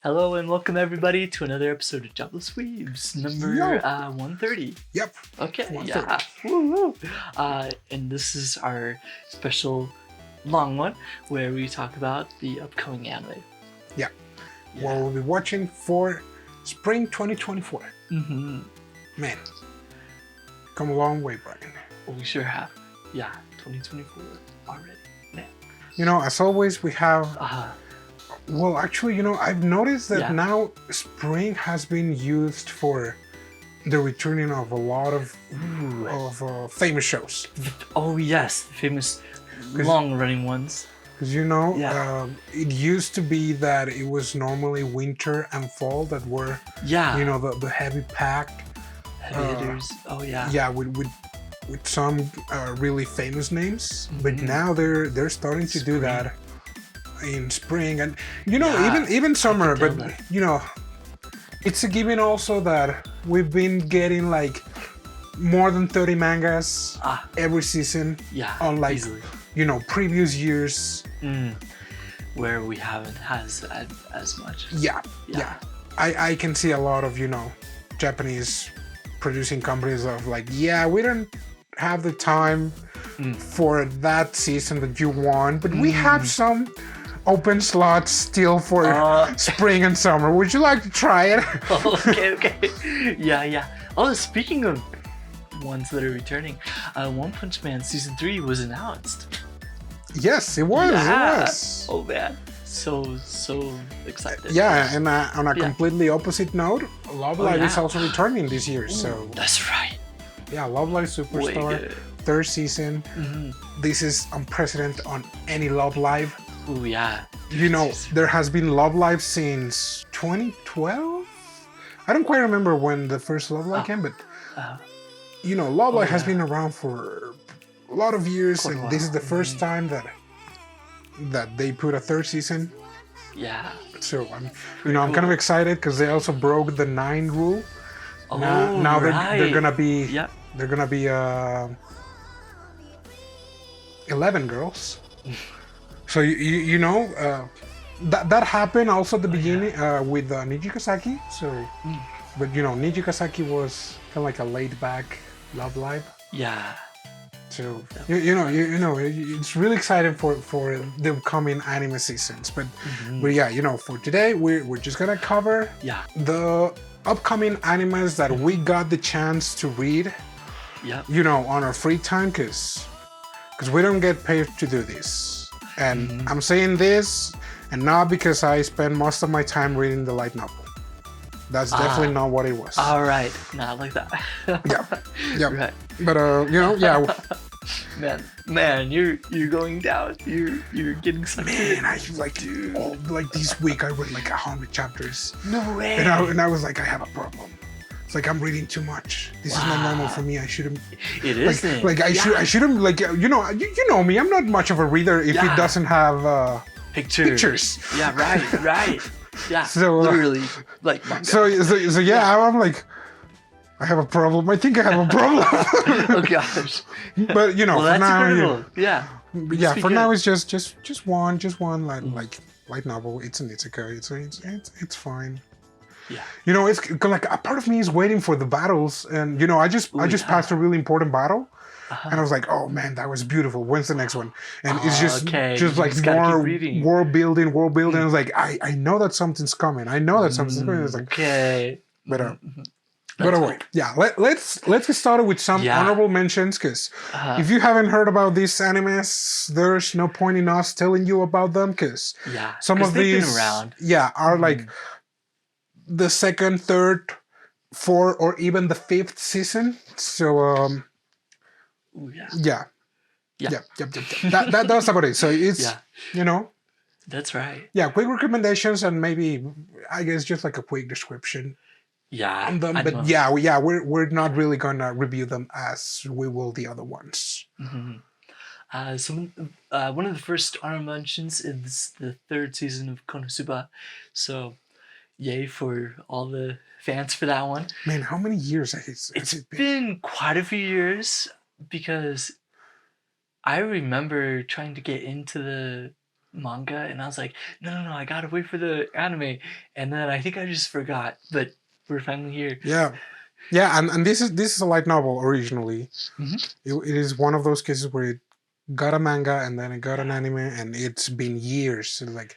Hello and welcome everybody to another episode of Jobless Weebs, number 130. Yep. Okay, 130. yeah. Woo-woo. And this is our special long one where we talk about the upcoming anime. Yeah. Well, we'll be watching for spring 2024. Mm-hmm. Man, come a long way, Brian. We sure have. Yeah, 2024 already. Man. You know, as always, we have... Well, actually, you know, I've noticed that now spring has been used for the returning of a lot of famous shows. Oh, yes, famous long-running ones. Because, you know, it used to be that it was normally winter and fall that were, you know, the heavy packed. Heavy hitters. Oh, yeah. Yeah, with some really famous names. Mm-hmm. But now they're starting to do that in spring, and you know, even summer, but you know, it's a given also that we've been getting like more than 30 mangas every season, unlike you know, previous years where we haven't had as much. I can see a lot of, you know, Japanese producing companies of like, we don't have the time for that season that you want, but we have some open slots still for spring and summer. Would you like to try it? Okay. Yeah. Oh, speaking of ones that are returning, One Punch Man Season 3 was announced. Yes, it was. Yeah. It was. Oh man, so excited. Yeah, and on a completely opposite note, Love Live is also returning this year. So that's right. Yeah, Love Live Superstar, third season. This is unprecedented on any Love Live. Oh yeah. You know, there has been Love Live since 2012? I don't quite remember when the first Love Live came, but you know, Love Live has been around for a lot of years, and this is the first time that they put a third season. Yeah. So I'm kind of excited because they also broke the 9 rule. Now they're gonna be 11 girls. So you know, that happened also at the beginning with Niji Kasaki. So, but you know, Niji Kasaki was kind of like a laid back Love Live. Yeah. So you know, it's really exciting for the upcoming anime seasons. But yeah, you know, for today we're just gonna cover the upcoming animes that we got the chance to read. You know, on our free time, because we don't get paid to do this. And I'm saying this, and not because I spend most of my time reading the light novel. That's definitely not what it was. All right, not like that. Yeah. Right. But you know, Man, you're going down. You're getting sucked in. Man, I like this week I read like 100 chapters. No way. And I was like, I have a problem. It's like I'm reading too much. This is not normal for me. I shouldn't. It isn't. Like I shouldn't. Like you know me. I'm not much of a reader if it doesn't have pictures. Yeah, right. Yeah. So literally, like manga. So I'm like, I have a problem. I think I have a problem. Oh gosh. But you know, well, for now, yeah. For now it's just one like light novel. It's an isekai. It's fine. Yeah. You know, it's like a part of me is waiting for the battles, and you know, I just passed a really important battle, and I was like, oh man, that was beautiful. When's the next one? And it's just like more world building. I was like, I know that something's coming. I know that something's coming. It's like, but anyway, let's get started with some honorable mentions, because if you haven't heard about these animes, there's no point in us telling you about them, because some of these been around. Are like the second, third, fourth, or even the fifth season. So that's about it. So it's you know, that's right. Yeah, quick recommendations and maybe I guess just like a quick description. On them, but we're not really gonna review them as we will the other ones. One of the first honorable mentions is the third season of Konosuba. So. Yay for all the fans for that one. Man, how many years has it been? Quite a few years, because I remember trying to get into the manga, and I was like, no, I gotta wait for the anime, and then I think I just forgot, but we're finally here. Yeah, and this is a light novel originally. It is one of those cases where it got a manga and then it got an anime, and it's been years. Like,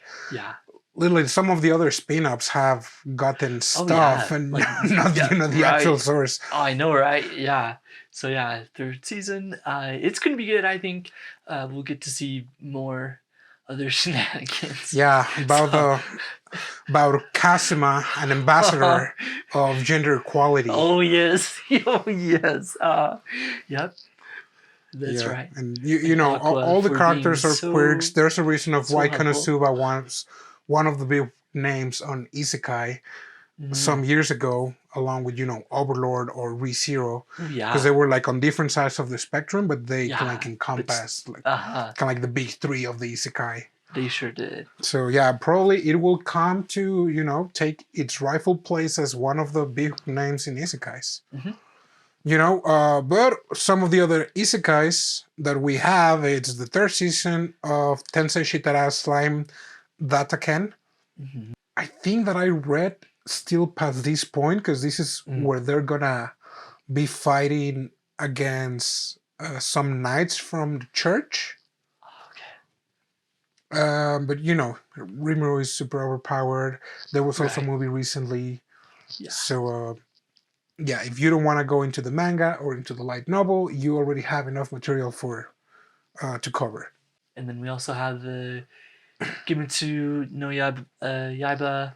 literally, some of the other spin-offs have gotten stuff and like, not the actual source. Oh, I know, right? Yeah. So yeah, third season. It's gonna be good. I think we'll get to see more other shenanigans. Yeah, about Kazuma, an ambassador of gender equality. Oh yes, oh yes. Yep. That's right. And you know, all the characters are quirks. There's a reason of why Konosuba was one of the big names on Isekai some years ago, along with, you know, Overlord or ReZero. Because they were like on different sides of the spectrum, but they can like encompass like kind of like the big three of the Isekai. They sure did. So yeah, probably it will come to, you know, take its rightful place as one of the big names in Isekais. You know, but some of the other isekais that we have, it's the third season of Tensei Shitara's Slime Dataken. I think that I read still past this point, because this is where they're gonna be fighting against some knights from the church. But you know, Rimuru is super overpowered. There was also a movie recently. So yeah, if you don't want to go into the manga or into the light novel, you already have enough material for to cover. And then we also have the Kimetsu no Yaiba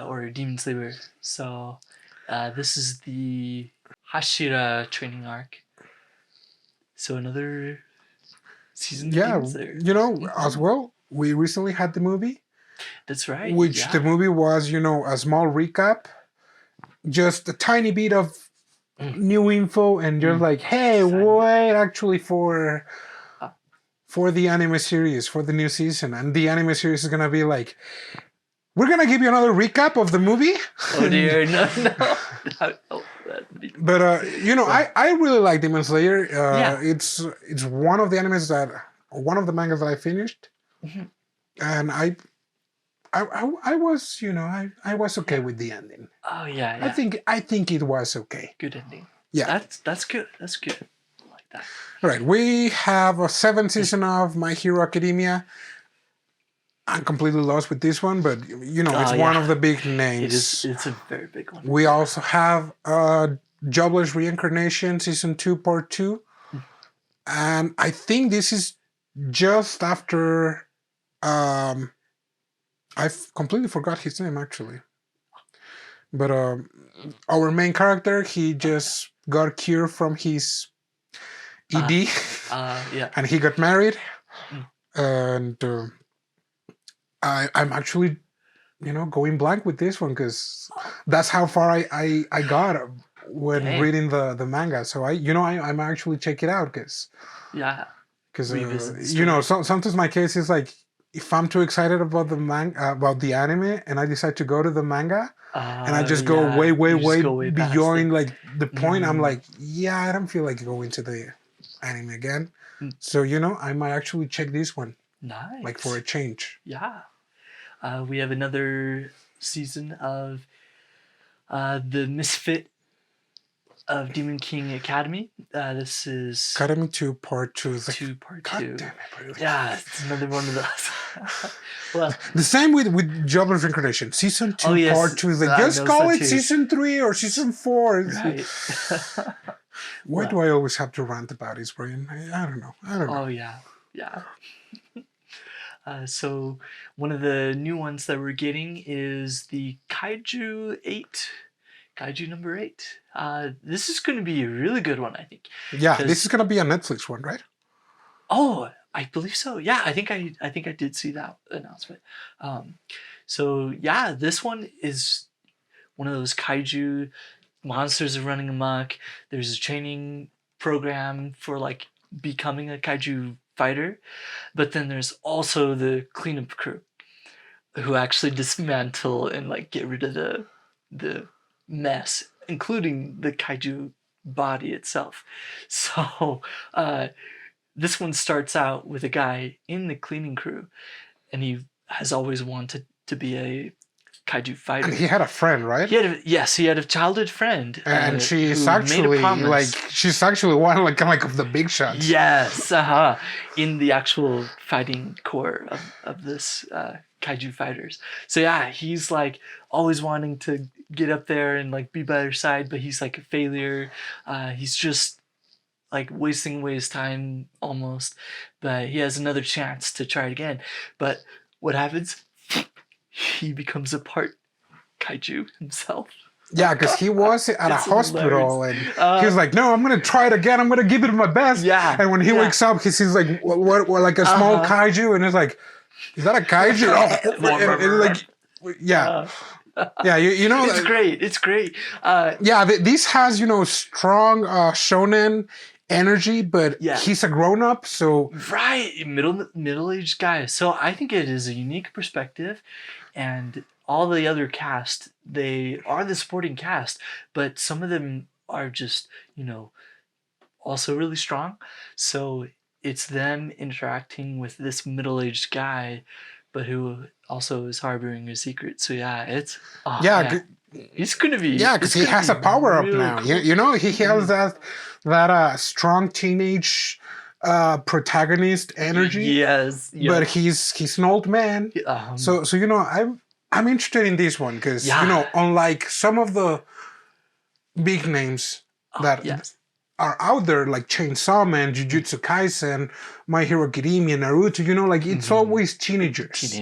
or Demon Slayer. So this is the Hashira training arc. So another season. Yeah, you know, as well, we recently had the movie. That's right. Which the movie was, you know, a small recap, just a tiny bit of new info, and just like, hey, wait, actually for the anime series, for the new season, and the anime series is gonna be like, we're gonna give you another recap of the movie. Oh dear, no. But you know, I really like Demon Slayer. It's one of the animes one of the mangas that I finished, and I was, you know, I was okay with the ending. Oh yeah. I think it was okay. Good ending. Yeah, that's good. That's good. I like that. All right, we have a 7th season of My Hero Academia. I'm completely lost with this one, but you know, it's one of the big names. It's a very big one. We also have Jobless Reincarnation Season 2 Part 2. And I think this is just after I've completely forgot his name actually. But our main character, he just got cured from his ED. And he got married. And I'm actually, you know, going blank with this one, because that's how far I got when reading the manga. So I'm actually check it out, because you know, sometimes my case is like, if I'm too excited about the about the anime and I decide to go to the manga and I just go way beyond like the point, I'm like, I don't feel like going to the anime again. So, you know, I might actually check this one. Nice. Like for a change. Yeah. We have another season of the Misfit of Demon King Academy. This is Academy 2 Part 2. Part God 2. Damn it, really. Yeah, it's another one of those. Well, the same with Jobless Reincarnation. Season 2 Part 2. Like, just call it Season 3 or Season 4. Right. Why do I always have to rant about his brain? I don't know. Oh, yeah. So one of the new ones that we're getting is the Kaiju 8. Kaiju number 8. This is going to be a really good one, I think. Yeah, this is going to be a Netflix one, right? Oh, I believe so. Yeah, I think I did see that announcement. So yeah, this one is one of those kaiju monsters are running amok. There's a training program for like becoming a kaiju fighter, but then there's also the cleanup crew who actually dismantle and like get rid of the mess, including the kaiju body itself. So this one starts out with a guy in the cleaning crew and he has always wanted to be a kaiju fighter. And he had a friend, right? He had a childhood friend, and she's actually she's actually one like of the big shots. Yes, in the actual fighting core of this kaiju fighters. So yeah, he's like always wanting to get up there and like be by their side, but he's like a failure. He's just like wasting away his time almost, but he has another chance to try it again. But what happens? He becomes a part kaiju himself. Yeah, because he was at a hospital and he was like, "No, I'm gonna try it again. I'm gonna give it my best." Yeah. And when he wakes up, he sees like what like a small kaiju, and it's like, "Is that a kaiju?" and like, yeah. Yeah, you know, it's great. It's great. Yeah, this has strong shonen energy, but he's a grown up, so right, middle-aged guy. So I think it is a unique perspective, and all the other cast, they are the supporting cast, but some of them are just also really strong. So it's them interacting with this middle-aged guy, but who also is harboring a secret. So yeah, it's it's gonna be because he has a power up now. Cool. You know, he has that strong teenage protagonist energy. Yes, but he's an old man. So I'm interested in this one because unlike some of the big names that are out there like Chainsaw Man, Jujutsu Kaisen, My Hero Academia, Naruto, like it's always teenagers.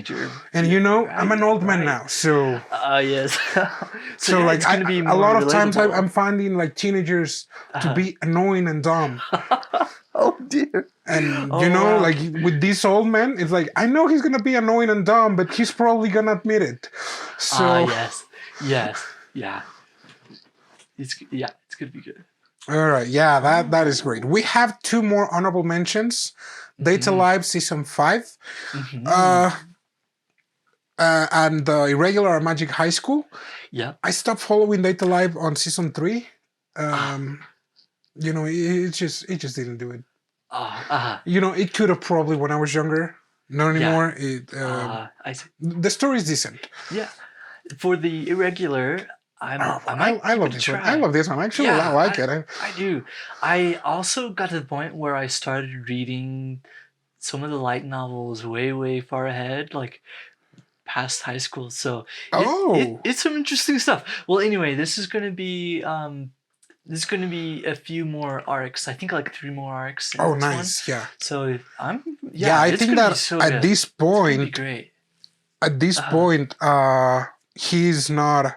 And I'm an old man now, so yes. so like a lot of times I'm finding like teenagers to be annoying and dumb. Oh dear. And like with this old man, it's like I know he's gonna be annoying and dumb, but he's probably gonna admit it. So yeah. It's gonna be good. All right, yeah, that is great. We have 2 more honorable mentions. Data Live Season 5 and The Irregular Magic High School. Yeah. I stopped following Data Live on Season 3. It just didn't do it. It could have probably when I was younger. Not anymore. I see. The story is decent. Yeah. For The Irregular, I love this one. I love this one. Actually, I like it. I do. I also got to the point where I started reading some of the light novels way, way far ahead, like past high school. So it's some interesting stuff. Well, anyway, this is going to be a few more arcs. I think like 3 more arcs. Oh, nice. One. Yeah. So I think that at this point, it's gonna be great. At this point, he's not a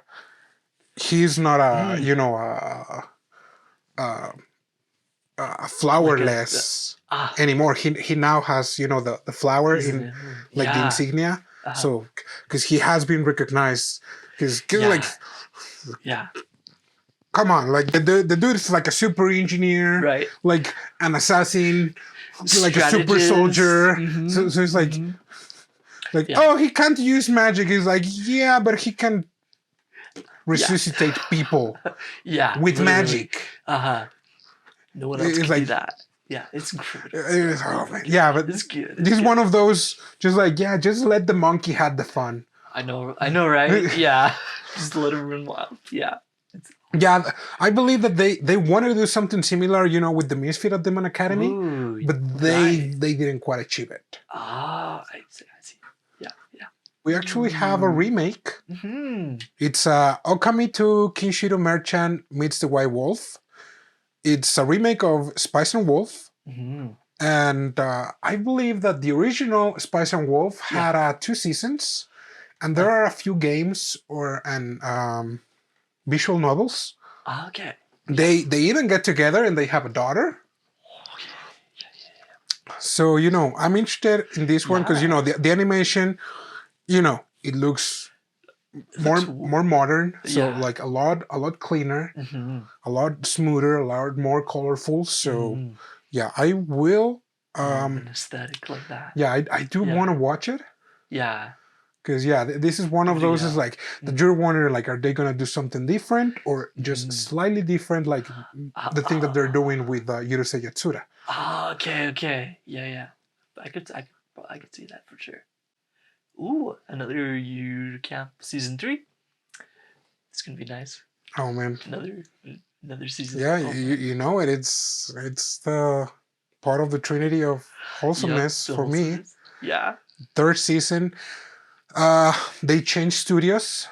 flowerless anymore. He now has the flower in like the insignia. So because he has been recognized, come on, like the dude is like a super engineer, right? Like an assassin, like a super soldier. So it's like he can't use magic. He's like, yeah, but he can resuscitate people with magic. No one else can do that. Yeah, it's incredible. Yeah, but it's good. This is one of those just let the monkey have the fun. I know, right? Yeah. Just let him run wild. Yeah. Yeah, I believe that they wanted to do something similar, with the Misfit at Demon Academy, but they didn't quite achieve it. I see. We actually have a remake. It's Okami to Kinshiro Merchant meets the White Wolf. It's a remake of Spice and Wolf. And I believe that the original Spice and Wolf had 2 seasons. And there are a few games and visual novels. Okay. They even get together and they have a daughter. So, I'm interested in this one because, the animation... it looks more modern, so like a lot cleaner, a lot smoother, a lot more colorful. So I will an aesthetic like that. Yeah, I do want to watch it. Yeah. Because this is one of those is like that you're wondering like, are they gonna do something different or just slightly different, like the thing that they're doing with Yurusei Yatsura. Okay. Yeah. I could see that for sure. Ooh, another Yuru Camp season 3. It's gonna be nice. Oh man. Another season. Yeah, Oh, you know it. It's the part of the trinity of wholesomeness for me. Yeah. Third season. They changed studios.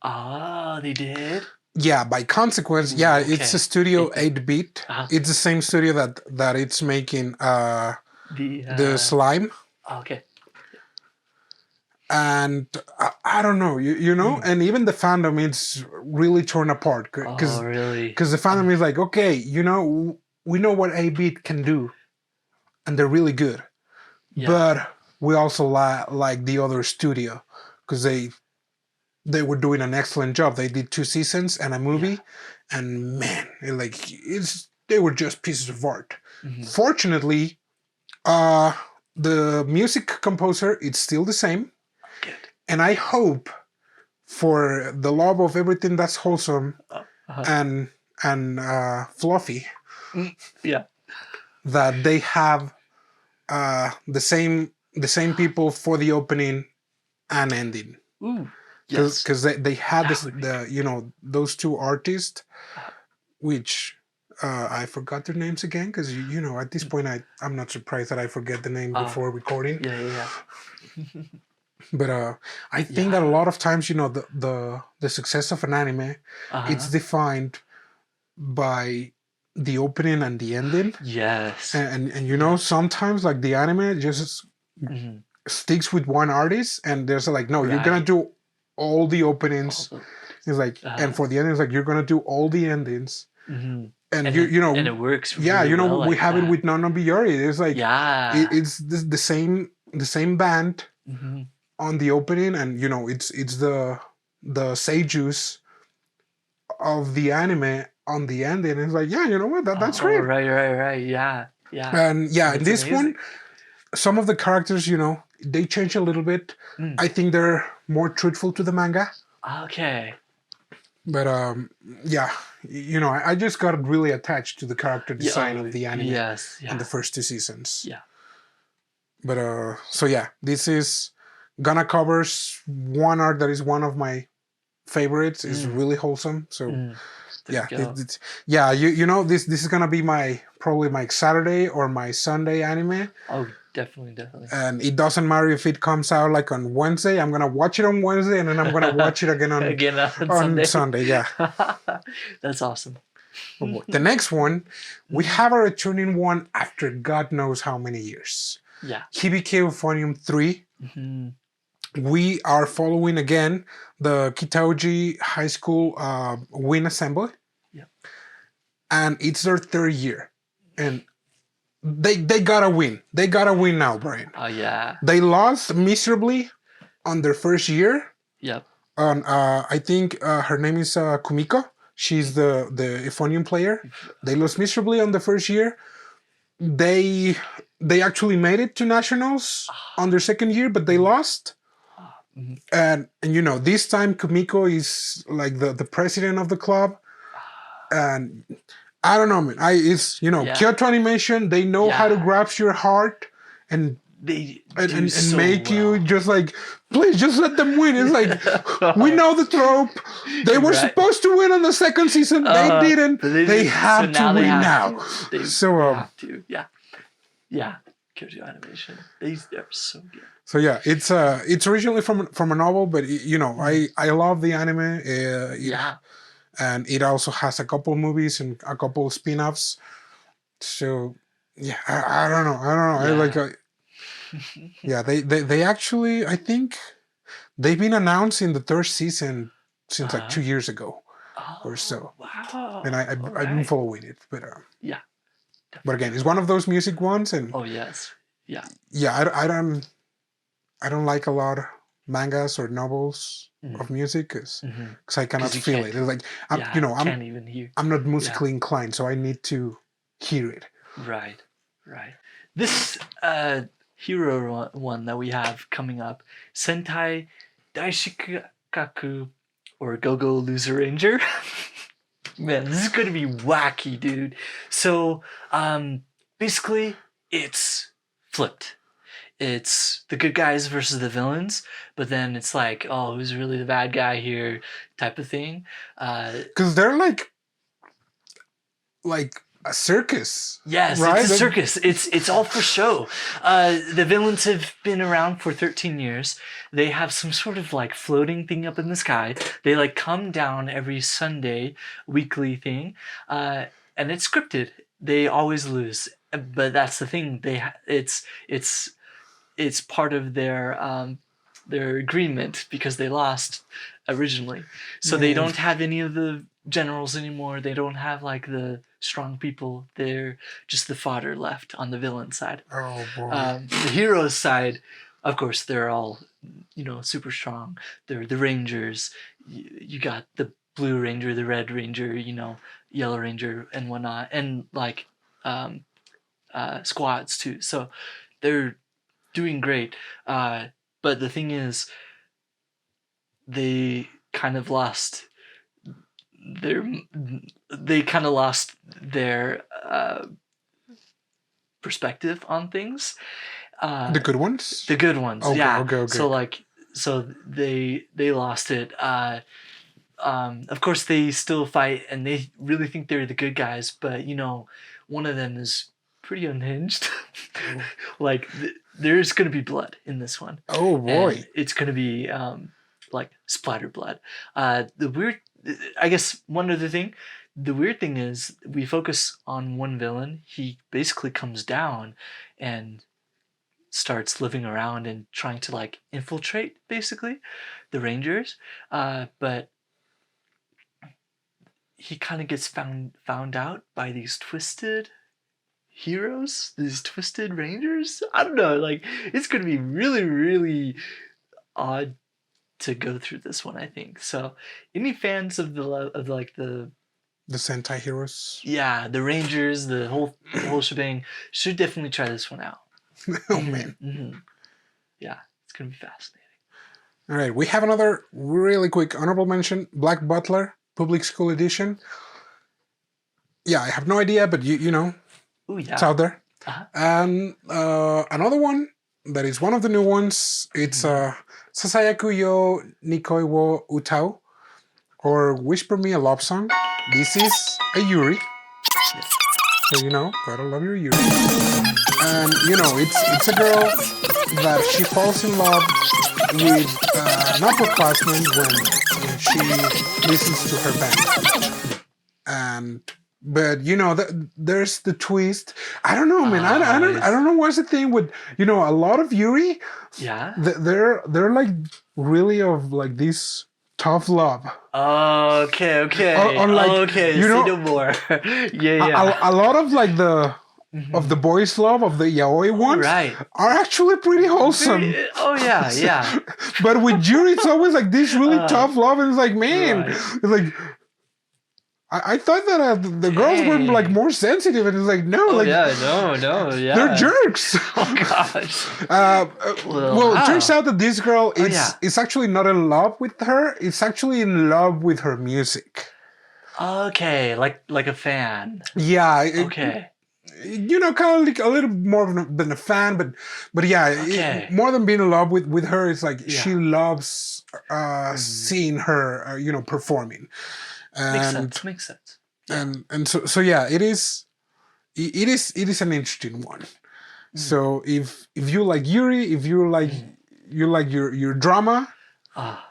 Ah, they did? Yeah, by consequence, Ooh, yeah, okay. it's a studio 8-bit. It's the same studio that it's making the slime. Okay. And I don't know, you know, and even the fandom is really torn apart because really? Because the fandom is like, okay, you know, we know what 8-bit can do, and they're really good, but we also like the other studio because they were doing an excellent job. They did 2 seasons and a movie, and man, they were just pieces of art. Fortunately, the music composer, it's still the same. Good. And I hope, for the love of everything that's wholesome and fluffy, that they have the same people for the opening and ending. Ooh, yes. Because they had those 2 artists, which I forgot their names again. Because you know, at this point, I'm not surprised that I forget the name before recording. Yeah. But I think that a lot of times, you know, the success of an anime, it's defined by the opening and the ending. Yes. And you know, sometimes like the anime just sticks with one artist, and there's like, no, you're gonna do all the openings. It's like, and for the endings, like, you're gonna do all the endings. And you know, and it works. Yeah, really you know, well we have it with Nono Biori. It's like, it's the same band on the opening, and you know, it's the seiyus of the anime on the ending. It's like, yeah, you know what, that's great. Right. Yeah. And yeah, in this one, some of the characters, you know, they change a little bit. I think they're more truthful to the manga. Okay. But yeah, you know, I just got really attached to the character design of the anime in the first 2 seasons. Yeah. But so yeah, this is gonna covers one arc that is one of my favorites. It's really wholesome. So yeah, you know, this is gonna be probably my Saturday or my Sunday anime. Oh, definitely. And it doesn't matter if it comes out like on Wednesday. I'm gonna watch it on Wednesday, and then I'm gonna watch it again on Sunday. Yeah. That's awesome. The next one, we have a returning one after God knows how many years. Yeah. Hibike Euphonium 3. We are following again the Kitauji High School Win Assembly. Yeah. And it's their 3rd year. And they gotta win. They gotta win now, Brian. Oh yeah. They lost miserably on their first year. Yep. I think her name is Kumiko. She's the Euphonium player. They lost miserably on the first year. They actually made it to nationals on their 2nd year, but they lost. And you know, this time Kumiko is like the president of the club, and I don't know, man. It's, you know, Kyoto Animation. They know how to grab your heart and make you just like, please just let them win. It's like, we know the trope. They were supposed to win on the 2nd season. They didn't. They have to win now. Yeah. Kyoto Animation. They're so good. So yeah, it's originally from a novel, but you know, I love the anime. And it also has a couple of movies and a couple of spin-offs. So yeah, I don't know. Yeah. They actually, I think they've been announced in the 3rd season since like 2 years ago or so. Wow. And I've been following it, but yeah. But again, it's one of those music ones, and I don't like a lot of mangas or novels of music because I cannot feel it. It's like can't even hear. I'm not musically inclined, so I need to hear it. Right. This hero one that we have coming up, Sentai Daishikkaku, or Go-Go Loser Ranger. Man, this is going to be wacky, dude. So, basically, it's flipped. it's the good guys versus the villains, but then it's like, oh, who's really the bad guy here, type of thing. Because they're like a circus. Yes, right? It's a circus. It's all for show. The villains have been around for 13 years. They have some sort of like floating thing up in the sky. They like come down every Sunday, weekly thing, and it's scripted. They always lose, but that's the thing. It's part of their agreement because they lost originally. So they don't have any of the generals anymore. They don't have like the strong people. They're just the fodder left on the villain side. Oh boy. The heroes side, of course, they're all, super strong. They're the rangers. You got the blue ranger, the red ranger, yellow ranger and whatnot, and like squads too. So they're doing great. But the thing is, they kind of lost their perspective on things. The good ones? The good ones, okay, yeah. Okay. So they lost it. Of course, they still fight, and they really think they're the good guys. But one of them is pretty unhinged. Like there's gonna be blood in this one. Oh boy! And it's gonna be like splatter blood. I guess one other thing. The weird thing is we focus on one villain. He basically comes down and starts living around and trying to like infiltrate basically the Rangers. But he kind of gets found out by these twisted heroes, these twisted Rangers. I don't know. Like it's gonna be really, really odd to go through this one, I think. So, any fans of the Sentai heroes? Yeah, the Rangers, the whole shebang should definitely try this one out. Oh man. Mm-hmm. Yeah, it's gonna be fascinating. All right, we have another really quick honorable mention: Black Butler, Public School Edition. Yeah, I have no idea, but you know, Ooh, yeah. It's out there. Uh-huh. And another one that is one of the new ones. It's Sasayaku yo Nikoi wo Utau, or Whisper Me a Love Song. This is a Yuri. So gotta love your Yuri. And it's a girl that she falls in love with an upperclassman when she listens to her band. But there's the twist. I don't know, man. I don't know what's the thing with a lot of Yuri. Yeah. They're like really of like this tough love. Okay. Okay. Say no more. Yeah. A lot of like of the boys' love of the yaoi ones are actually pretty wholesome. Yeah. But with Yuri, it's always like this really tough love, and it's like, man, it's like. I thought that the girls were like more sensitive, and it's like no, they're jerks. Oh gosh. It turns out that this girl is actually not in love with her. It's actually in love with her music. Okay, like a fan. Yeah. Okay. Kind of like a little more than a fan, but yeah, more than being in love with her, it's like she loves seeing her, performing. Makes sense. And so yeah, it is an interesting one. So if you like Yuri, if you like your drama,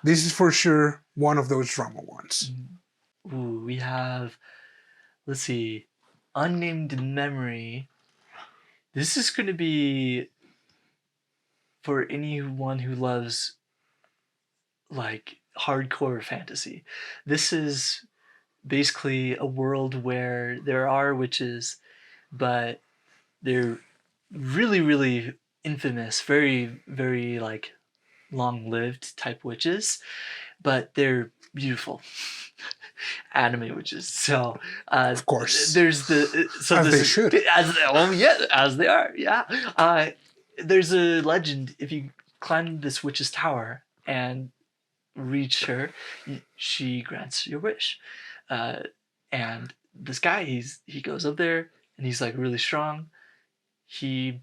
this is for sure one of those drama ones. Ooh, we have, let's see, Unnamed Memory. This is going to be for anyone who loves like hardcore fantasy. This is basically a world where there are witches, but they're really, really infamous, very, very like long-lived type witches, but they're beautiful anime witches. So of course, there's the as they should, as they are. Yeah, there's a legend. If you climb this witch's tower and reach her, she grants your wish. And this guy, he goes up there and he's like really strong. He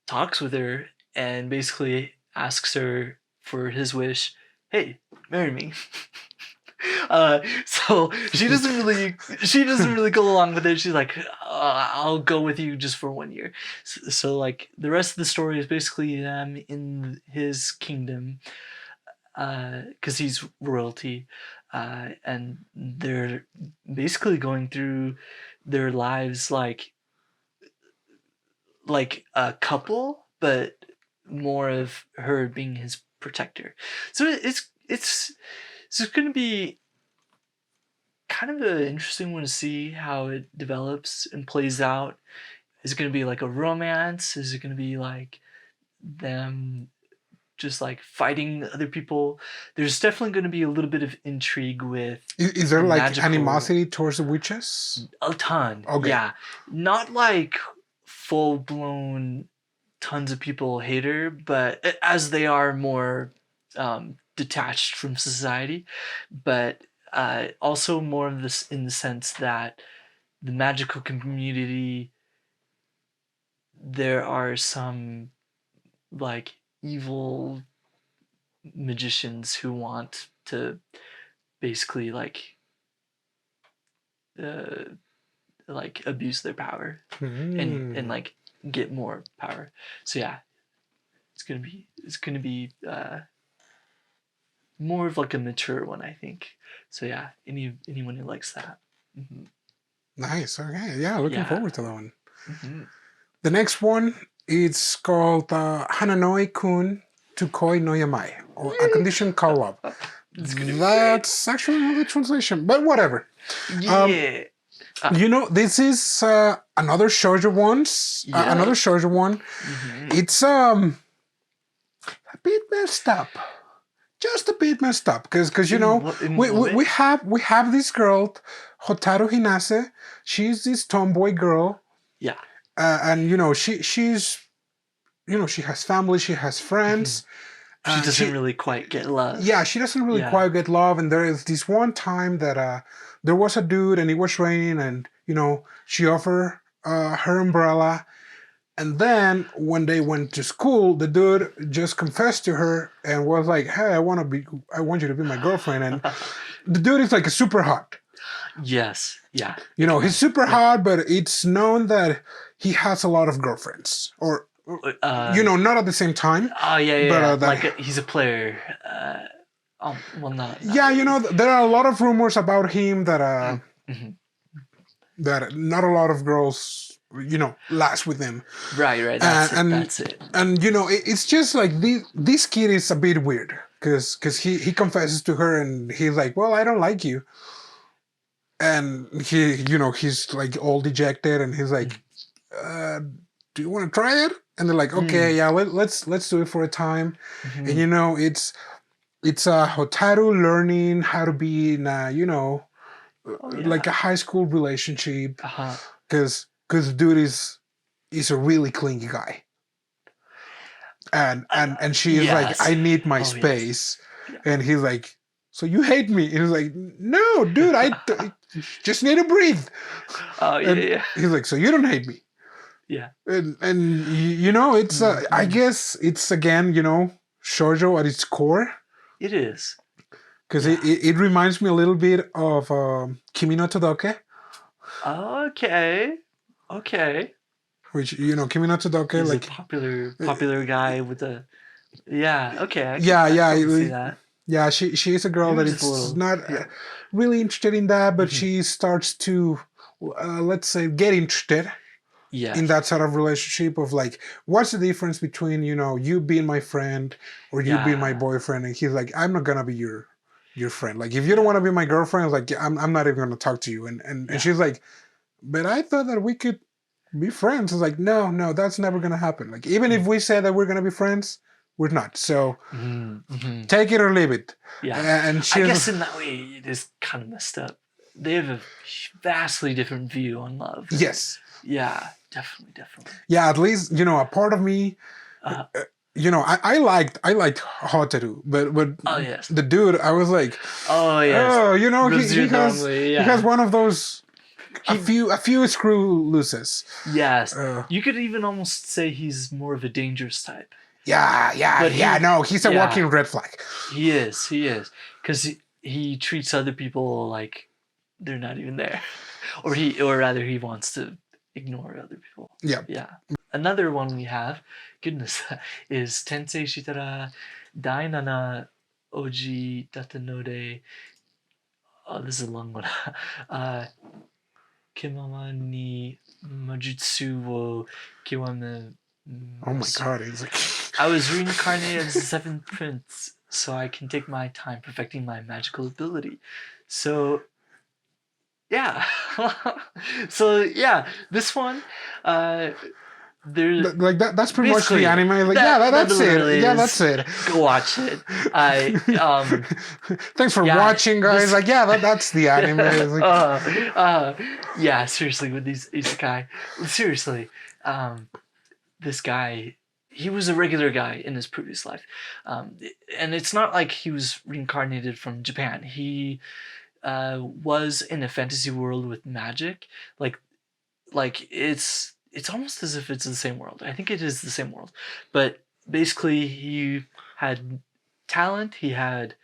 talks with her and basically asks her for his wish. Hey, marry me. So she doesn't really go along with it. She's like, I'll go with you just for 1 year. So like the rest of the story is basically them in his kingdom, because he's royalty, and they're basically going through their lives like a couple, but more of her being his protector. So it's going to be kind of an interesting one to see how it develops and plays out. Is it going to be like a romance? Is it going to be like them just like fighting other people? There's definitely going to be a little bit of intrigue with. Is there like animosity towards the witches? A ton. Okay. Yeah. Not like full blown tons of people hate her, but as they are more detached from society, but also more of this in the sense that the magical community, there are some like evil magicians who want to basically like abuse their power and like get more power. So yeah, it's gonna be more of like a mature one, I think. So yeah, anyone who likes that. Mm-hmm. Nice. Okay. Yeah, looking forward to that one. Mm-hmm. The next one, it's called Hananoi-kun Tukoi no Yamai, or A Condition Called Love. That's actually not the translation, but whatever. Yeah. This is another shoujo one. Another shoujo one. Mm-hmm. It's a bit messed up. Just a bit messed up, because we have this girl, Hotaru Hinase. She's this tomboy girl. Yeah. And she's she has family, she has friends. She doesn't really quite get love. Yeah, she doesn't really quite get love. And there is this one time that there was a dude and it was raining, and she offered her umbrella. And then when they went to school, the dude just confessed to her and was like, "Hey, I want you to be my girlfriend." And the dude is like super hot. Yes. Yeah. He's super hot, but it's known that he has a lot of girlfriends, or not at the same time. Oh yeah. But, he's a player. Well, not. Yeah, there are a lot of rumors about him that that not a lot of girls last with him. Right. That's it. And it's just like this kid is a bit weird, because he confesses to her and he's like, "Well, I don't like you." And he's like all dejected, and he's like, "Do you want to try it?" And they're like, "Okay, yeah, let's do it for a time." Mm-hmm. And it's a Hotaru learning how to be in a, like a high school relationship, because the dude is a really clingy guy, and she is like, "I need my space," and he's like, "So you hate me?" And he's like, "No, dude, I just need to breathe." He's like, "So you don't hate me?" Yeah. And it's I guess it's again shoujo at its core. It is. Because it reminds me a little bit of Kimi no Todoke. Okay. Which Kimi no Todoke, he's like a popular guy with a okay. I can see that. Yeah, she is a girl that is not really interested in that, but she starts to let's say get interested in that sort of relationship of like, what's the difference between you being my friend or you being my boyfriend? And he's like, "I'm not gonna be your friend. Like, if you don't want to be my girlfriend, like, I'm not even gonna talk to you." And she's like, "But I thought that we could be friends." It's like, no, that's never gonna happen. Like, even if we say that we're gonna be friends, we're not. So take it or leave it. Yeah. And I guess in that way it is kind of messed up. They have a vastly different view on love. Yes. Yeah, definitely. Yeah, at least a part of me. I liked Hotaru, but the dude, I was like, oh yes, he has one of those a few screw looses. Yes, you could even almost say he's more of a dangerous type. No, he's a walking red flag. He is, because he treats other people like they're not even there, or rather he wants to ignore other people. Yeah. Another one we have, goodness, is Tensei Shitara Dainana Oji Tatanode. Oh, this is a long one. Kimama ni Majutsu wo Kiwame. Oh my god, it's like... I was reincarnated as the seventh prince, so I can take my time perfecting my magical ability. So, yeah. This one, there's... Like, that's pretty much the anime. Like, that's it. Yeah, that's it. Go watch it. Thanks for watching, guys. Like, that's the anime. Yeah, seriously, with these isekai. Seriously. This guy, he was a regular guy in his previous life. And it's not like he was reincarnated from Japan. He was in a fantasy world with magic. Like it's almost as if it's the same world. I think it is the same world. But basically, he had talent, he had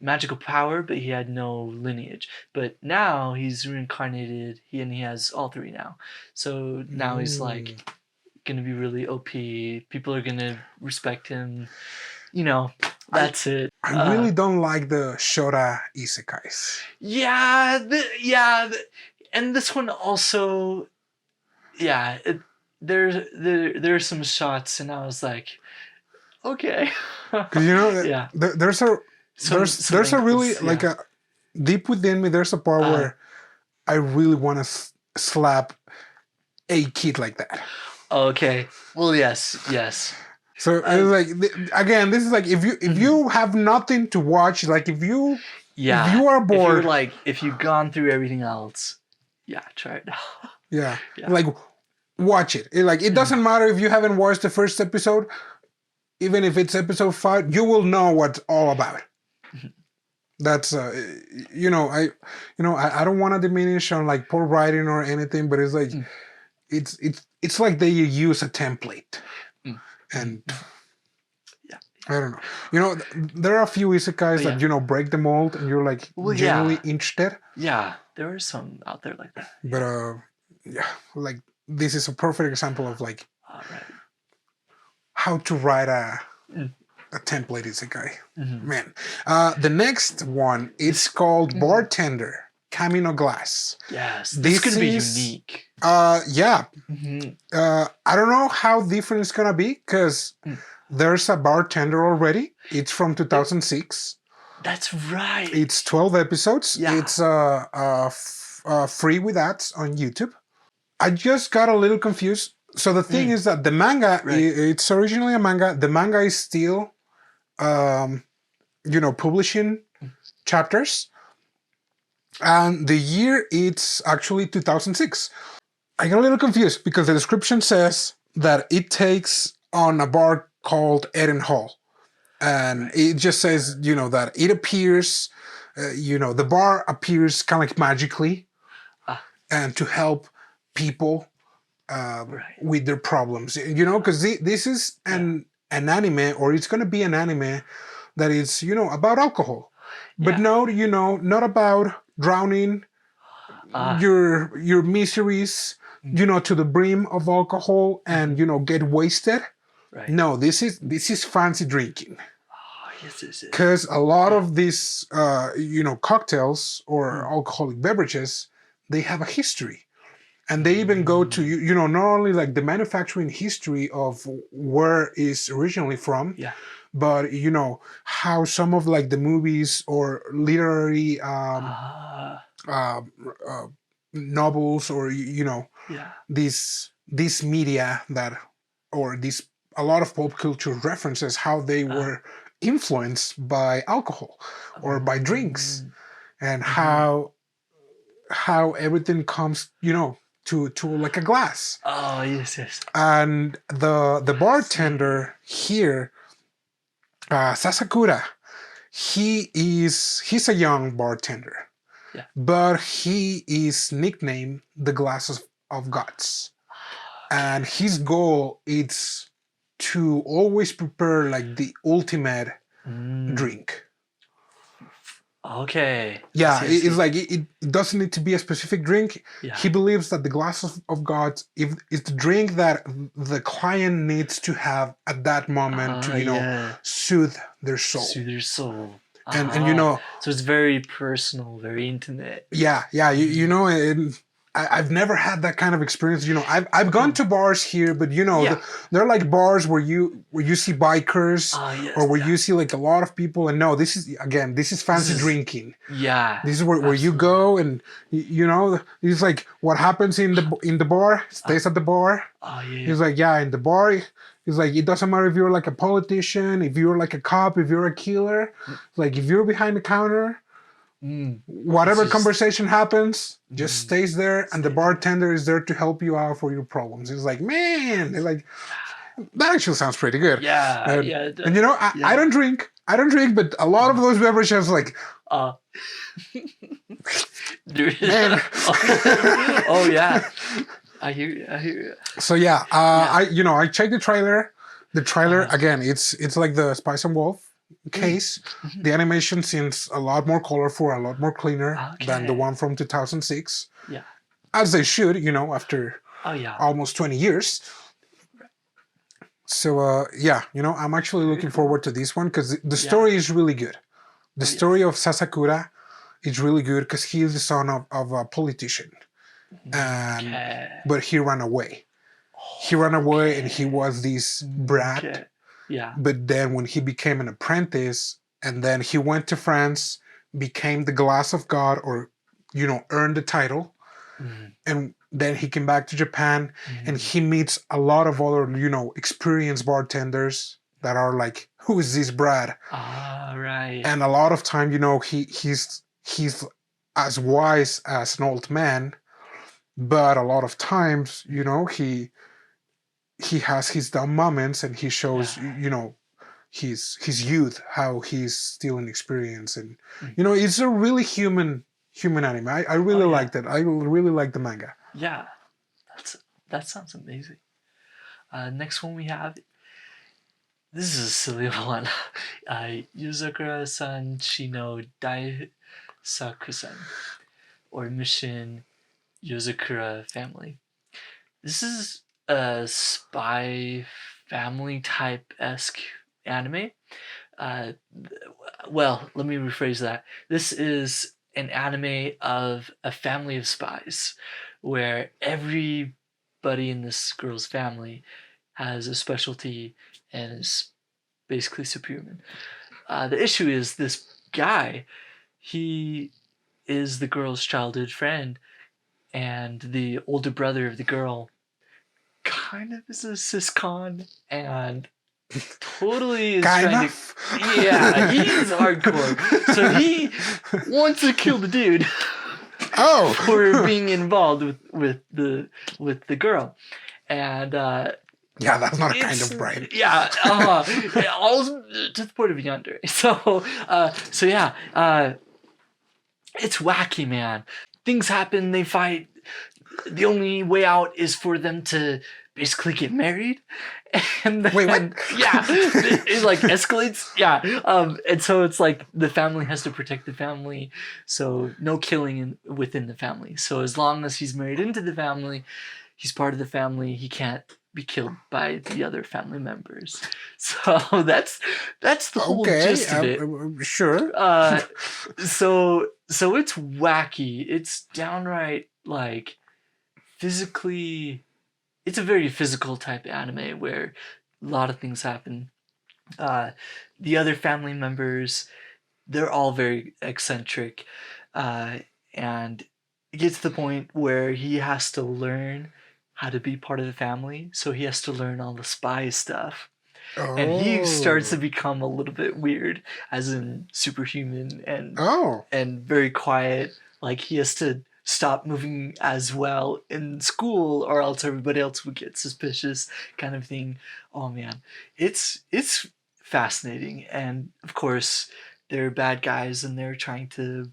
magical power, but he had no lineage. But now he's reincarnated, and he has all three now. So now he's like... gonna be really OP. People are gonna respect him. That's it. I really don't like the Shota isekais. And this one also, there's some shots, and I was like, okay. Because there's a really like a deep within me. There's a part where I really want to slap a kid like that. Okay. Well, yes. So it's like, again, this is like if you have nothing to watch, like if you are bored, if you've gone through everything else, try it out. Like watch it. It doesn't matter if you haven't watched the first episode, even if it's episode 5, you will know what's all about. That's I don't want to diminish on like poor writing or anything, but it's like it's like they use a template, and I don't know. There are a few isekais that break the mold, and you're like genuinely interested. Yeah, there are some out there like that. But like this is a perfect example of like how to write a template isekai. Man, the next one is called Bartender. Camino Glass. Yes, this could be unique. I don't know how different it's gonna be because there's a Bartender already. It's from 2006. That's right. It's 12 episodes. Yeah. It's free with ads on YouTube. I just got a little confused. So the thing is that the manga, it's originally a manga. The manga is still, publishing chapters. And the year, it's actually 2006. I got a little confused because the description says that it takes on a bar called Eden Hall. And it just says, that it appears, the bar appears kind of like magically and to help people with their problems. Because this is an anime, or it's going to be an anime that is, about alcohol. But no, not about drowning your miseries, to the brim of alcohol and, get wasted. Right. No, this is fancy drinking. Oh, yes. Because a lot of these, cocktails or alcoholic beverages, they have a history. And they even go to, not only like the manufacturing history of where it's originally from, but, how some of like the movies or literary novels or, this media that, or a lot of pop culture references, how they were influenced by alcohol or by drinks, and how everything comes, to like a glass. Oh, yes. And the bartender here, Sasakura, he's a young bartender. Yeah. But he is nicknamed the Glass of Gods. And his goal is to always prepare like the ultimate drink. Okay. Yeah, it's like it doesn't need to be a specific drink. Yeah. He believes that the Glass of God is the drink that the client needs to have at that moment to soothe their soul. Soothe their soul. And so it's very personal, very intimate. Yeah, and I've never had that kind of experience. I've gone to bars here, but they're like bars where you see bikers or where you see like a lot of people. And no, this is fancy drinking. Yeah, this is where you go, and it's like what happens in the bar stays at the bar. It's like in the bar. It's like it doesn't matter if you're like a politician, if you're like a cop, if you're a killer. Like if you're behind the counter. Whatever conversation happens just stays there, and the bartender is there to help you out for your problems. It's like, man, it's like that actually sounds pretty good. And I don't drink, but a lot of those beverages like man. Oh yeah, I hear you. So I checked the trailer. The trailer again, it's like the Spice and Wolf case. The animation seems a lot more colorful, a lot more cleaner than the one from 2006. Yeah, as they should, after almost 20 years. So I'm actually looking forward to this one because the story is really good. The story of Sasakura is really good because he is the son of a politician, but he ran away. He ran away, and he was this brat. Yeah. But then when he became an apprentice, and then he went to France, became the Glass of God, or earned the title, and then he came back to Japan, and he meets a lot of other experienced bartenders that are like, who is this Brad? Right. And a lot of time, he's as wise as an old man, but a lot of times, he has his dumb moments, and he shows his youth, how he's still inexperienced, and it's a really human anime. I really liked it. I really like the manga. Yeah, that sounds amazing. Next one we have, this is a silly one. Yozakura-san Shino Daishikkaku-san, or Mission Yozakura Family. This is a spy family type-esque anime. Well, let me rephrase that. This is an anime of a family of spies where everybody in this girl's family has a specialty and is basically superhuman. The issue is this guy, he is the girl's childhood friend, and the older brother of the girl kind of is a siscon and totally is trying to... Yeah, he's hardcore. So he wants to kill the dude for being involved with the girl. And that's not a kind of brain. Yeah, all to the point of yonder. So it's wacky, man. Things happen, they fight. The only way out is for them to basically get married. And then, wait, what? Yeah, it like escalates. Yeah, and so it's like the family has to protect the family, so no killing within the family. So as long as he's married into the family, he's part of the family. He can't be killed by the other family members. So that's the whole gist of it. Sure. So it's wacky. It's downright like physically. It's a very physical type anime where a lot of things happen. The other family members, they're all very eccentric, and it gets to the point where he has to learn how to be part of the family. So he has to learn all the spy stuff. And he starts to become a little bit weird, as in superhuman and very quiet. Like he has to stop moving as well in school, or else everybody else would get suspicious, kind of thing. Oh man, it's fascinating, and of course they're bad guys, and they're trying to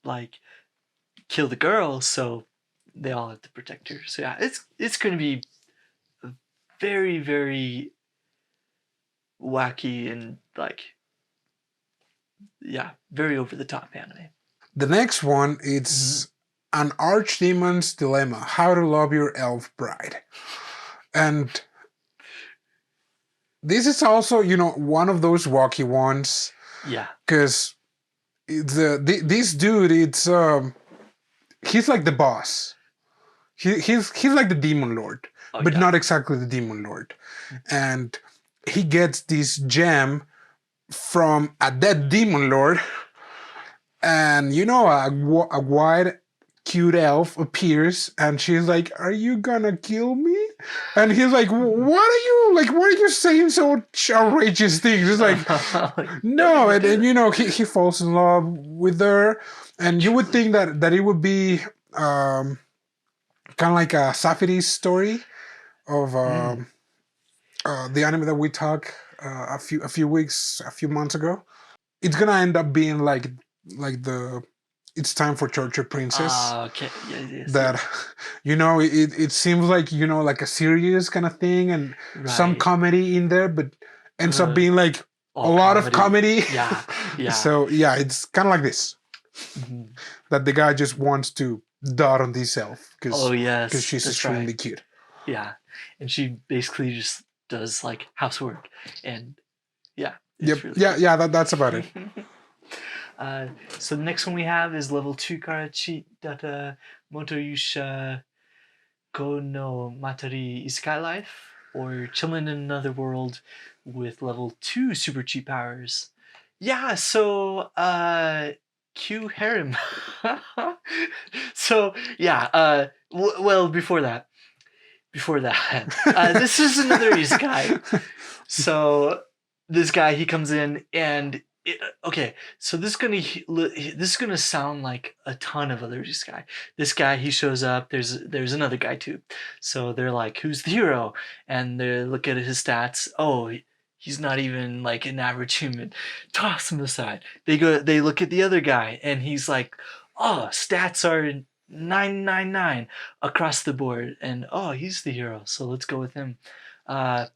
like kill the girl, so they all have to protect her. So yeah, it's going to be a very, very wacky and like, yeah, very over the top anime. The next one, it's an archdemon's dilemma: how to love your elf bride. And this is also, one of those wacky ones. Yeah. Because this dude, he's like the boss. He's like the demon lord, but not exactly the demon lord. And he gets this gem from a dead demon lord. And, a white, cute elf appears, and she's like, "Are you gonna kill me?" And he's like, "What are you saying so outrageous things?" It's like, no. And he falls in love with her. And you would think that it would be kind of like a Safiris story of the anime that we talked a few months ago. It's gonna end up being like the It's Time for Torture Princess. Okay. Yes. That, it seems like, like a serious kind of thing, and some comedy in there, but ends up being like a lot of comedy. Yeah. Yeah. So yeah, it's kind of like this. That the guy just wants to dot on this elf because she's extremely cute. Yeah, and she basically just does like housework, and yeah. Yep. Really cute. That's about it. So the next one we have is level 2 Karachi Data Motoyusha Go no Matari Isekai Life, or Chillin in Another World with level 2 super cheap powers. Yeah, so Q harem. So yeah, well before that, this is another isekai. So this guy, he comes in and so this is gonna sound like a ton of other isekai. This guy, he shows up. There's another guy too. So they're like, "Who's the hero?" And they look at his stats. Oh, he's not even like an average human. Toss him aside. They look at the other guy, and he's like, "Oh, stats are 999 across the board," and oh, he's the hero. So let's go with him. And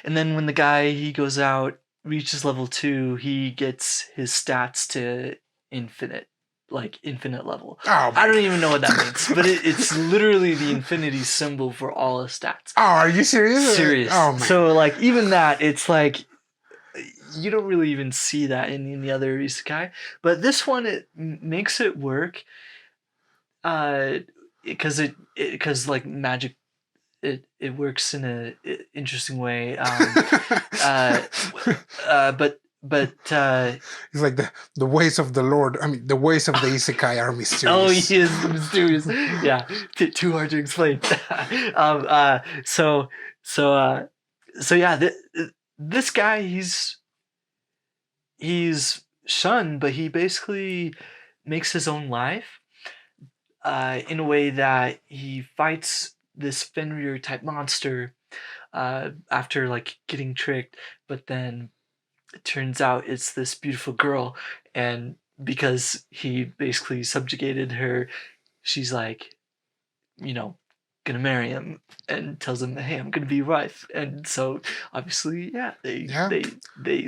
then when the guy, he goes out, reaches level 2, he gets his stats to infinite level. Oh, I don't even know what that means, but it's literally the infinity symbol for all his stats. Oh, are you serious? Serious. Oh, man. So like even that, it's like you don't really even see that in the other isekai, but this one, it makes it work because like magic. It works in a interesting way, but it's like the ways of the Lord. I mean, the ways of the isekai are mysterious. Oh, he is mysterious. Yeah, too hard to explain. So yeah, this guy, he's shunned, but he basically makes his own life in a way that he fights this Fenrir type monster after like getting tricked, but then it turns out it's this beautiful girl, and because he basically subjugated her, she's like, gonna marry him, and tells him, "Hey, I'm gonna be your wife." And so obviously, they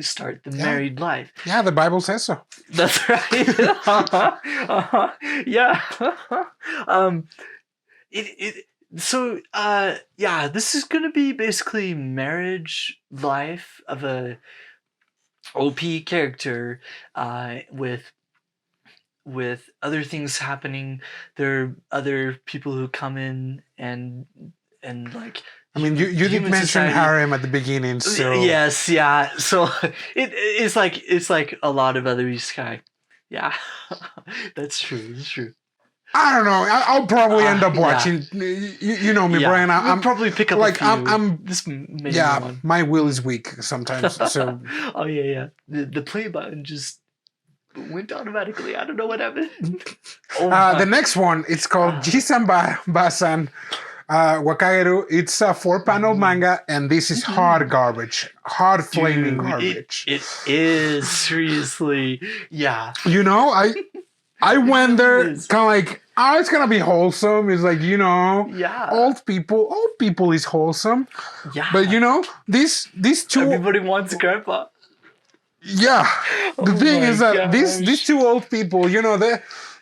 start the married life. Yeah, the Bible says so. That's right. Yeah. So this is gonna be basically marriage life of a OP character, with other things happening. There are other people who come in and like. I mean, you did mention harem at the beginning, so yes, yeah. So it's like a lot of other isekai. Yeah, that's true. It's true. I don't know. I'll probably end up watching. You know me, Brian. I'll probably pick up. Like a few. I'm. This one. My will is weak sometimes. So. Oh yeah. The play button just went automatically. I don't know what happened. The next one, it's called Jiisan Baasan, Wakagaeru, it's a 4-panel manga, and this is hard garbage. Hard flaming garbage. It is, seriously. Yeah. You know, I went there kind of like, oh, it's going to be wholesome. It's like, you know, old people is wholesome. Yeah. But, you know, these two... Everybody wants grandpa. Yeah. The thing is that these two old people, you know,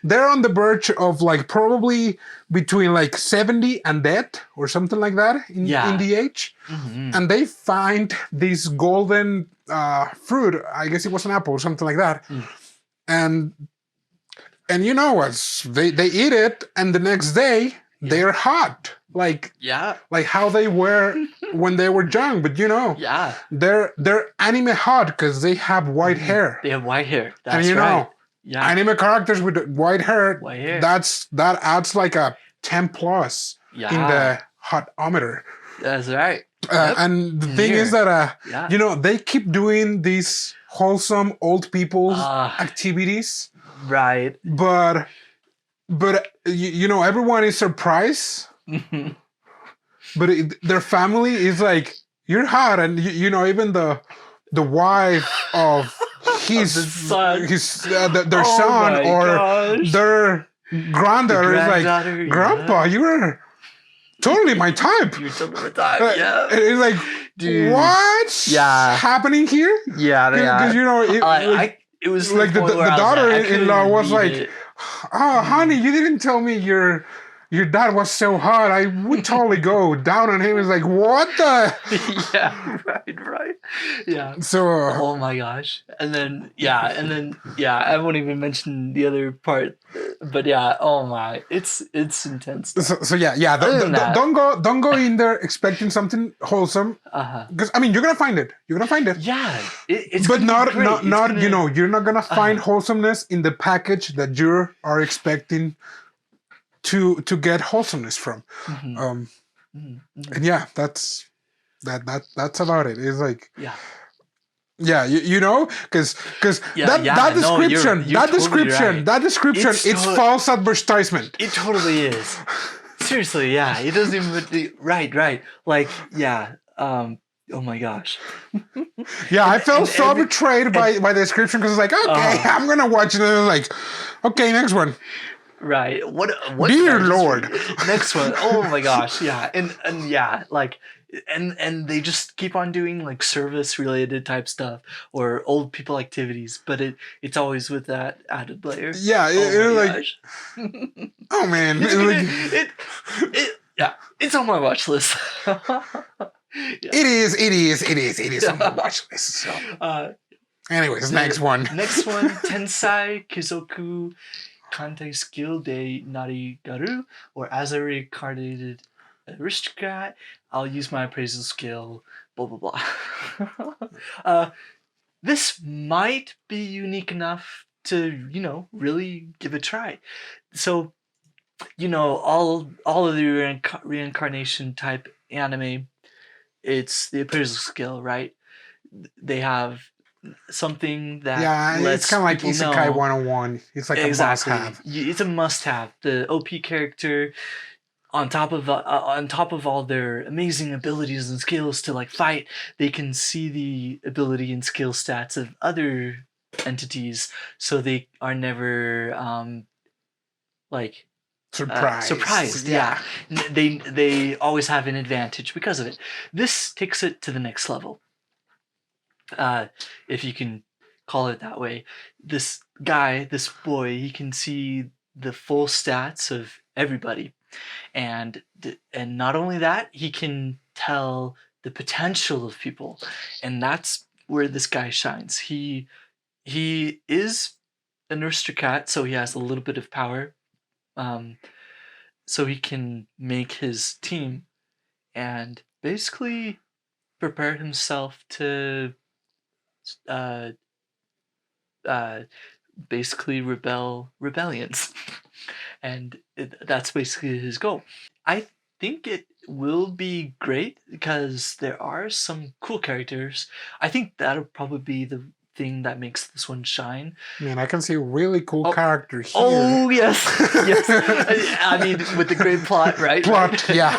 they're on the verge of like probably between like 70 and dead or something like that in the age. Mm-hmm. And they find this golden fruit. I guess it was an apple or something like that. And you know, as they eat it, and the next day they're hot. Like how they were when they were young, but you know, they're anime hot because they have white hair. They have white hair. That's and you right. know, anime characters with white hair. That adds like a 10 plus in the hotometer. That's right. And the thing is that you know, they keep doing these wholesome old people's activities. Right. But you know, everyone is surprised. But their family is like, you're hot, and you know, even the wife of their son or their granddaughter is like, Grandpa, you're totally my type. You're totally my type. Yeah. It's like, dude, what's happening here? Yeah, because you know, it was like the daughter-in-law was like, oh, honey, you didn't tell me your dad was so hot. I would totally go down on him. It's like, what the? Yeah, right. Yeah. So. Oh my gosh. And then, I won't even mention the other part. But yeah, oh my, it's intense. So don't go in there expecting something wholesome. Because I mean, you're gonna find it. Yeah, it's. But not you know, you're not gonna find wholesomeness in the package that you are expecting to get wholesomeness from. And yeah, that's about it. It's like you know, because that description it's false advertisement. It totally is. Seriously, yeah, it doesn't even right. Like, oh my gosh. I felt so betrayed by the description, because it's like, okay, I'm gonna watch it, and I'm like, okay, next one. Right. What dear Lord. Next one. Oh my gosh. Yeah. And yeah, like and they just keep on doing like service related type stuff or old people activities, but it's always with that added layer. Yeah, oh man. It's on my watch list. It is on my watch list. So. Anyways, next one. Tensai Kizoku Kante Skill de Narigaru, or as a Reincarnated Aristocrat. I'll use my appraisal skill, blah blah blah. This might be unique enough to, you know, really give a try. So, you know, all of the reincarnation type anime, it's the appraisal skill, right? They have something that it's kind of like Isekai 101. It's like a must-have. It's a must-have. The OP character, on top of all their amazing abilities and skills to like fight, they can see the ability and skill stats of other entities, so they are never surprised. Yeah. They always have an advantage because of it. This takes it to the next level. If you can call it that way. This boy, he can see the full stats of everybody, and not only that, he can tell the potential of people, and that's where this guy shines. He is an aristocrat, so he has a little bit of power, so he can make his team and basically prepare himself to basically rebellions. And that's basically his goal. I think it will be great because there are some cool characters. I think that'll probably be the thing that makes this one shine. Man, I can see a really cool character here. Oh yes, yes. I mean, with the great plot, right? Plot, yeah.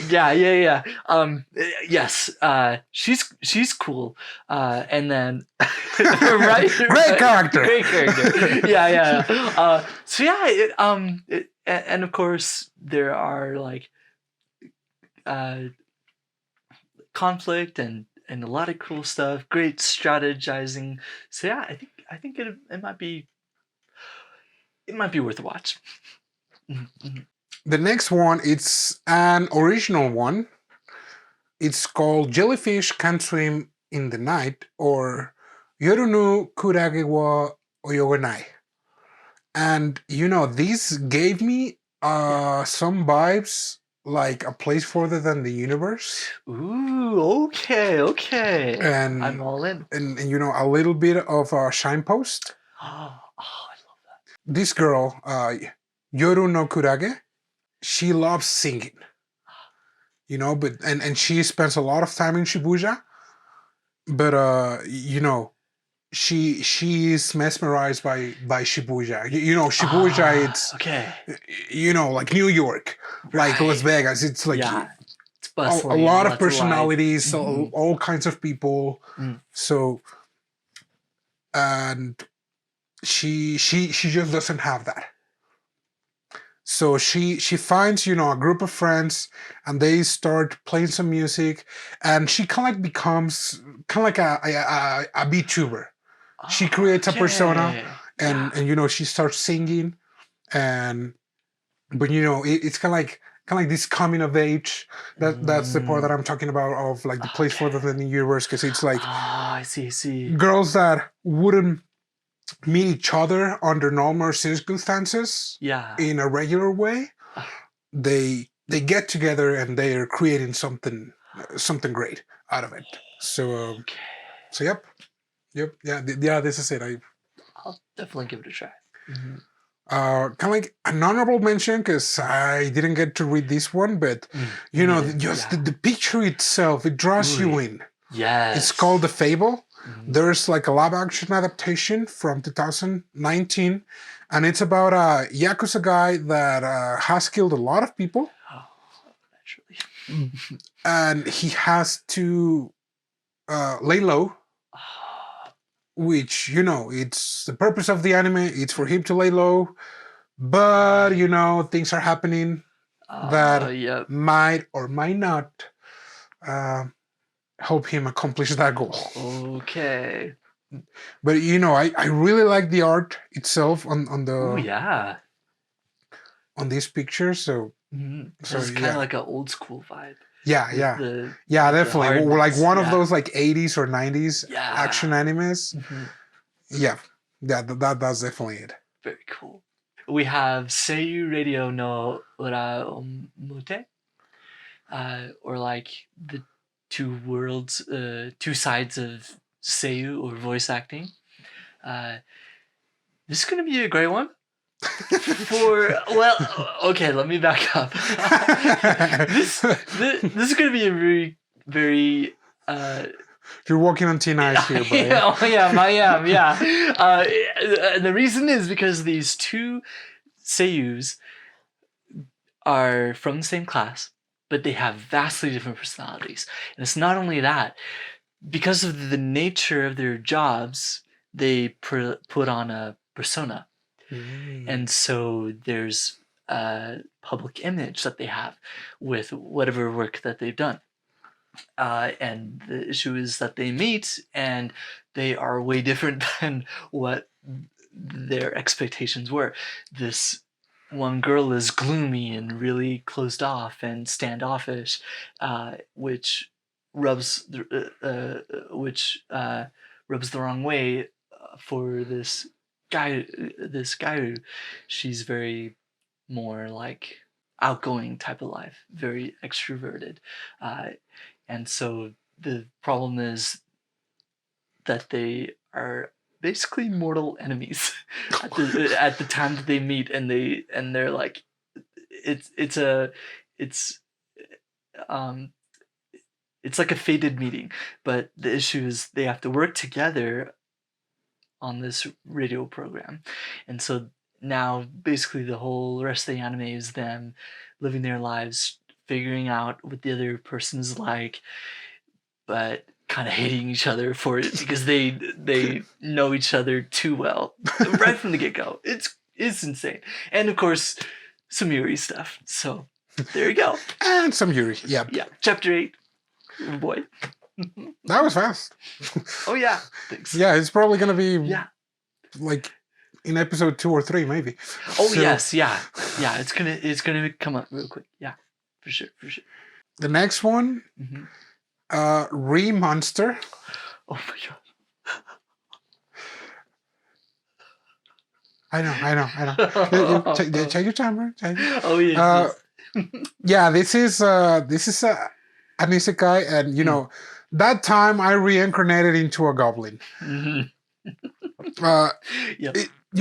Yeah. Yes. She's cool. And then right, great character. Great character. Yeah. So yeah. And of course there are like conflict and a lot of cool stuff, great strategizing. So yeah, I think it might be worth a watch. The next one, it's an original one. It's called Jellyfish Can't Swim in the Night, or Yoru no Kurage wa Oyoganai. And this gave me some vibes like A Place Further Than the Universe. Ooh, okay. And I'm all in. And a little bit of a Shine Post. Oh, I love that. This girl, Yoru no Kurage, she loves singing. But and she spends a lot of time in Shibuya. But she is mesmerized by Shibuya. Shibuya, it's okay. Like New York, like Las Vegas. It's like it's bustling, a lot of personalities, all kinds of people. So, and she just doesn't have that. So she finds a group of friends, and they start playing some music, and she kind of like becomes like a VTuber. She creates a persona, and she starts singing, but it's kind of like this coming of age. That's the part that I'm talking about of like the Place Further Than the Universe, because it's like I see girls that wouldn't meet each other under normal circumstances in a regular way. They get together and they are creating something great out of it. So yep, this is it. I'll definitely give it a try. Kind of like an honorable mention, because I didn't get to read this one, but the picture itself, it draws you in. Yes, it's called The Fable. There's like a live action adaptation from 2019, and it's about a Yakuza guy that has killed a lot of people. Oh, naturally. And he has to lay low, which, it's the purpose of the anime. It's for him to lay low, but, things are happening that might or might not help him accomplish that goal. Okay. But I really like the art itself on this picture. So it's kind of like an old school vibe. Yeah, definitely. Like one of those like 80s or 90s action animes. That's definitely it. Very cool. We have Seiyu Radio no Ura Omute, or like the two worlds, two sides of Seiyu or voice acting. This is going to be a great one. Okay, let me back up. This is going to be a very, very. You're walking on thin ice here, buddy. I am. The reason is because these two seiyus are from the same class, but they have vastly different personalities. And it's not only that, because of the nature of their jobs, they put on a persona. And so there's a public image that they have with whatever work that they've done. And the issue is that they meet and they are way different than what their expectations were. This one girl is gloomy and really closed off and standoffish, which rubs the wrong way for this guy. She's very more like outgoing type of life, very extroverted, and so the problem is that they are basically mortal enemies at the time that they meet, and they're like, it's It's like a fated meeting, but the issue is they have to work together on this radio program. And so now basically the whole rest of the anime is them living their lives, figuring out what the other person is like, but kind of hating each other for it because they know each other too well right from the get-go. It's insane. And of course, some Yuri stuff. So there you go. And some Yuri. Yeah. Yeah. Chapter 8. Oh boy. That was fast. Oh yeah. Thanks. Yeah, it's probably gonna be like in episode 2 or 3 maybe. Oh so, yes, yeah. It's gonna come up real quick. Yeah, for sure. The next one, Re-Monster. Oh my god. I know. Take your time, right? Oh yeah. Yeah, this is an isekai, and you know, that time I reincarnated into a goblin. You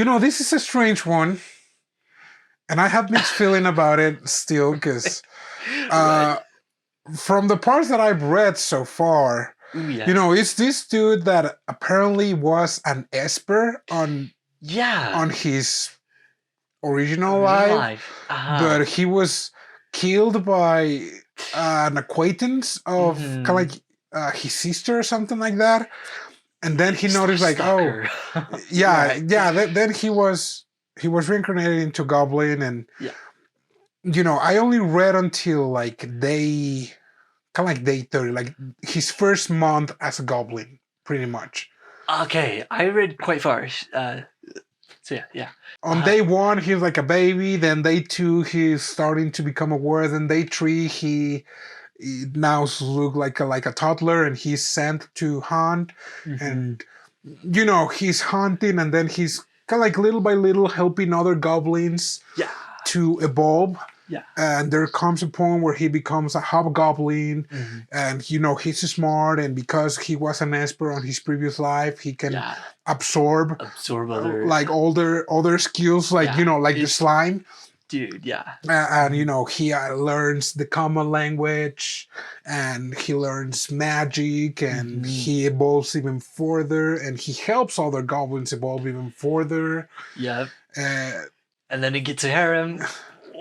know, this is a strange one, and I have mixed feeling about it still because from the parts that I've read so far, you know, it's this dude that apparently was an esper on his original life, but he was killed by an acquaintance of kind of like his sister or something like that. And then he noticed like, oh, then he was reincarnated into goblin, and you know, I only read until like day 30, like his first month as a goblin, pretty much. Okay, I read quite far. So yeah. On day 1, he's like a baby. Then day 2, he's starting to become aware. Then day 3, he now looks like a toddler, and he's sent to hunt. And you know, he's hunting, and then he's kind of like little by little helping other goblins to evolve. And there comes a point where he becomes a hobgoblin, and you know, he's smart, and because he was an esper on his previous life, he can absorb other like other skills, like you know, like the slime. Dude, and you know, he learns the common language, and he learns magic, and he evolves even further, and he helps other goblins evolve even further. And then he gets a harem.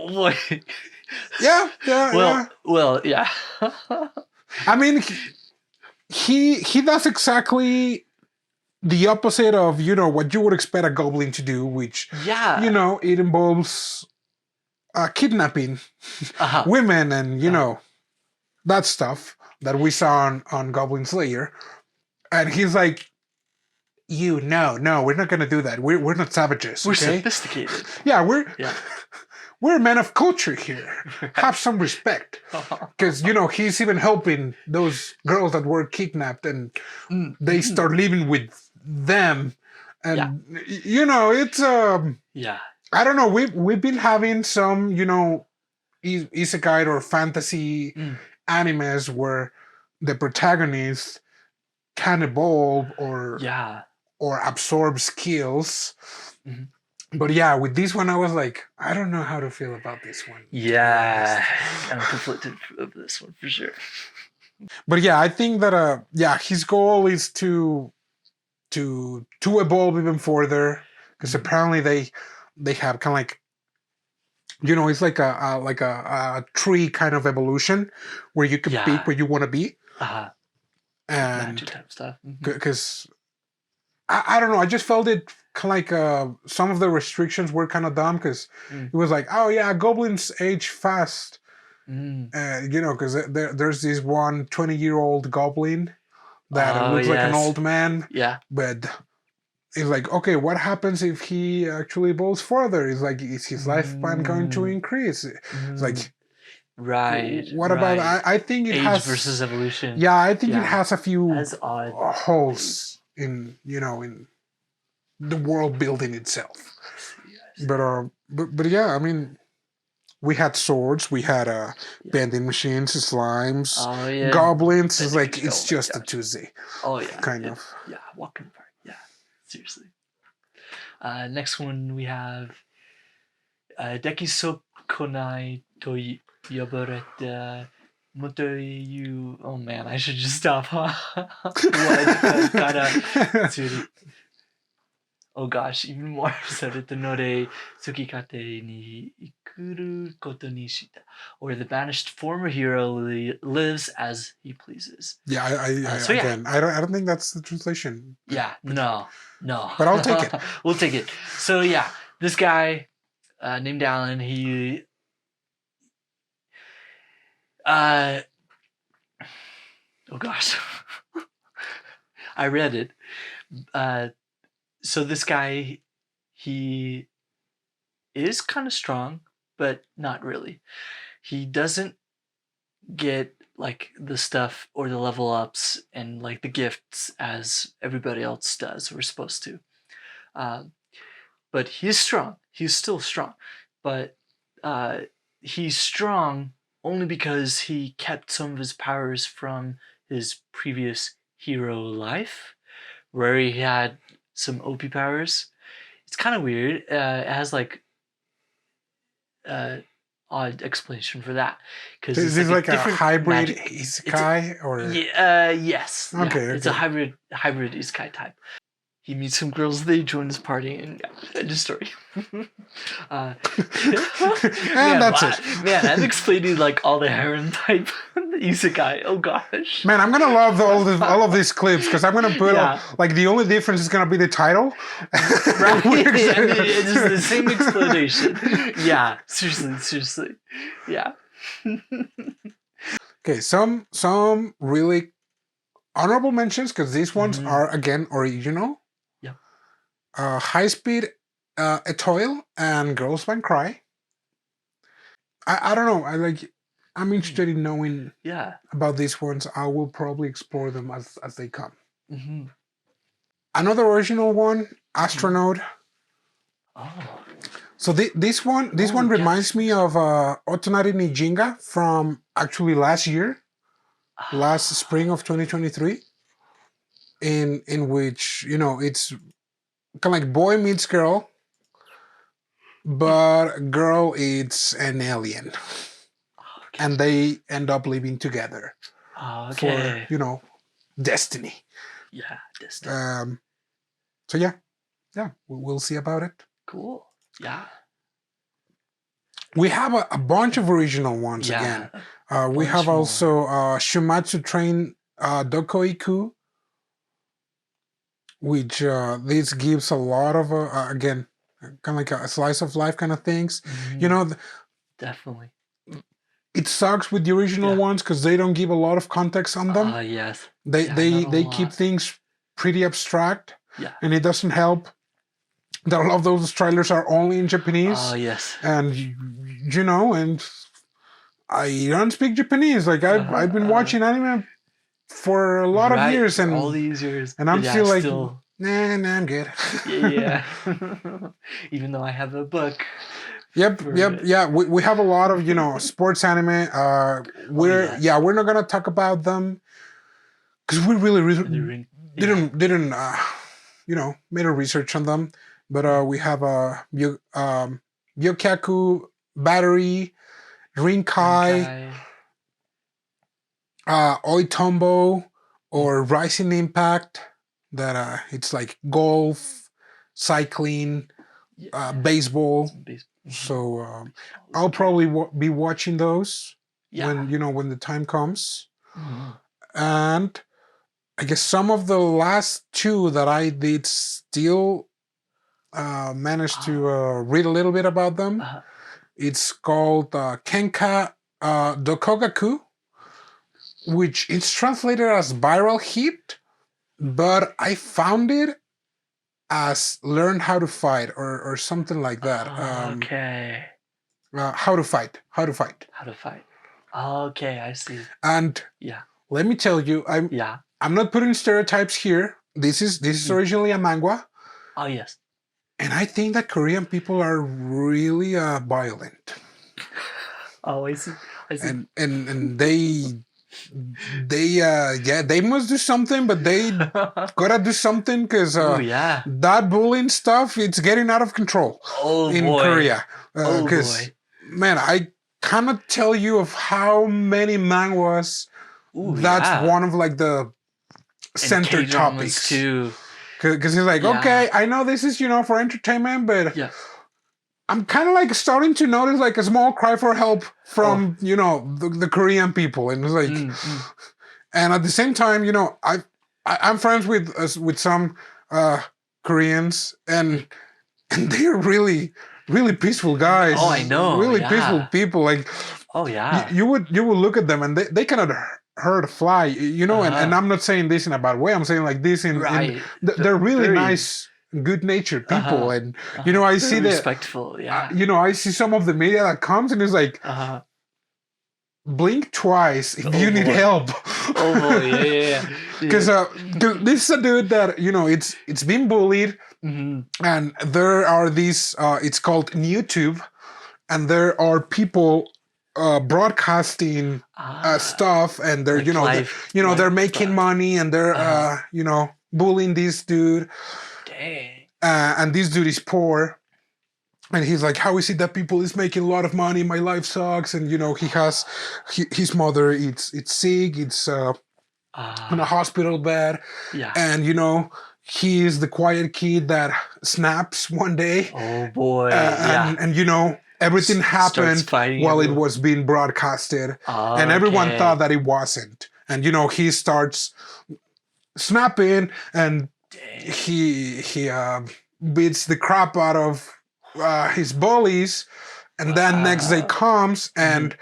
Well, yeah. I mean, he does exactly the opposite of, you know, what you would expect a goblin to do, which you know, it involves kidnapping women and you know, that stuff that we saw on Goblin Slayer. And he's like, no, we're not gonna do that. We're not savages. We're sophisticated. We're men of culture here. Have some respect. Because, you know, he's even helping those girls that were kidnapped, and they start living with them. And, you know, it's... I don't know. We've been having some, you know, isekai or fantasy animes where the protagonist can evolve or absorb skills. But yeah, with this one, I was like, I don't know how to feel about this one. Yeah, I'm conflicted of this one for sure. But yeah, I think that his goal is to evolve even further, because apparently they have kind of like, you know, it's like a tree kind of evolution where you can pick where you want to be. And magic type stuff. Because I don't know, I just felt it kind of like some of the restrictions were kind of dumb, because it was like, oh yeah, goblins age fast. You know, because there's this one 20-year-old goblin that looks like an old man. But it's like, okay, what happens if he actually evolves further? It's like, is his lifespan going to increase? It's like, what about? I think it age has versus evolution. Yeah, I think it has a few odd holes in, you know, in the world building itself. But yeah, I mean, we had swords, we had bending machines, slimes, goblins. It's like, it's just a Tuesday. Kind of. Yeah, walking apart. Yeah, seriously. Next one we have Dekiso Konai to Yoborete Motoyu. Oh man, I should just stop. Huh? What? Oh gosh, even more. Saruto nore tsukikate ni ikuru koto ni shita. Or the banished former hero lives as he pleases. Yeah, I don't think that's the translation. Yeah, no. But I'll take it. We'll take it. So yeah, this guy named Alan, he oh gosh. I read it. So this guy, he is kind of strong, but not really. He doesn't get like the stuff or the level ups and like the gifts as everybody else does. We're supposed to. But he's strong. He's still strong. But he's strong only because he kept some of his powers from his previous hero life, where he had some OP powers. It's kind of weird. It has like odd explanation for that, because is this like a hybrid isekai or yes, okay, yeah. It's a hybrid isekai type. He meets some girls, they join his party, and end of story. And that's it. Man, I'm explaining like all the harem type isekai. Oh gosh. Man, I'm gonna love all of these clips, because I'm gonna put like the only difference is gonna be the title. Right. It's just the same explanation. Yeah. Seriously. Yeah. Okay, some really honorable mentions, because these ones are again original. High Speed Etoile and Girls Van Cry. I don't know. I'm interested in knowing about these ones. I will probably explore them as they come. Another original one, Astronaut. Oh. So this one reminds me of Otonari ni Jinga from actually last spring of 2023, in which, you know, it's kind of like boy meets girl, but girl is an alien, and they end up living together for, you know, destiny. Yeah, destiny. So yeah, we'll see about it. Cool. Yeah. We have a bunch of original ones again. We have also Shumatsu Train Dokoiku, which this gives a lot of again, kind of like a slice of life kind of things. You know, definitely. It sucks with the original ones because they don't give a lot of context on them. Yes. They keep things pretty abstract. Yeah. And it doesn't help that a lot of those trailers are only in Japanese. Yes. And you know, and I don't speak Japanese. Like I've been watching anime for a lot of years, and all these years, and I'm still like, nah, I'm good. Yeah. Even though I have a book. Yep. Yeah, we have a lot of, you know, sports anime. We're not gonna talk about them because we really didn't you know, made a research on them. But we have Yokyaku Battery, Rinkai, Oitombo, or Rising Impact. That it's like golf, cycling, baseball. So I'll probably be watching those when the time comes. And I guess some of the last two that I did still manage to read a little bit about them. It's called Kenka Dokogaku, which is translated as Viral Heat, but I found it as Learn How to Fight or something like that. How to fight. Okay, I see. And let me tell you, I'm not putting stereotypes here. This is originally a manga. Oh yes. And I think that Korean people are really violent. Oh, I see. And they must do something, but they gotta do something because that bullying stuff, it's getting out of control in Korea. Because man, cannot tell you of how many manhwas. That's one of like the center topics too. Because he's like, okay, I know this is for entertainment, but I'm kind of like starting to notice like a small cry for help from the Korean people, and it's like, and at the same time, I'm friends with some Koreans, and they're really peaceful guys. Oh, I know. Really peaceful people. Like, you would look at them and they cannot hurt a fly, and I'm not saying this in a bad way. I'm saying like this in they're really nice, good-natured people, and I see that respectful. I see some of the media that comes and is like, blink twice if you need help. Oh boy, yeah. Because this is a dude that it's been bullied, and there are these. It's called YouTube, and there are people broadcasting stuff, and they're they're making money, and they're bullying this dude. Dang. And this dude is poor. And he's like, how is it that people is making a lot of money? My life sucks. And, he has his mother, it's sick. It's in a hospital bed. Yeah. And, he is the quiet kid that snaps one day. Oh, boy. And everything happened while it was being broadcasted. And everyone thought that it wasn't. And, he starts snapping, and he beats the crap out of his bullies, and then next day comes and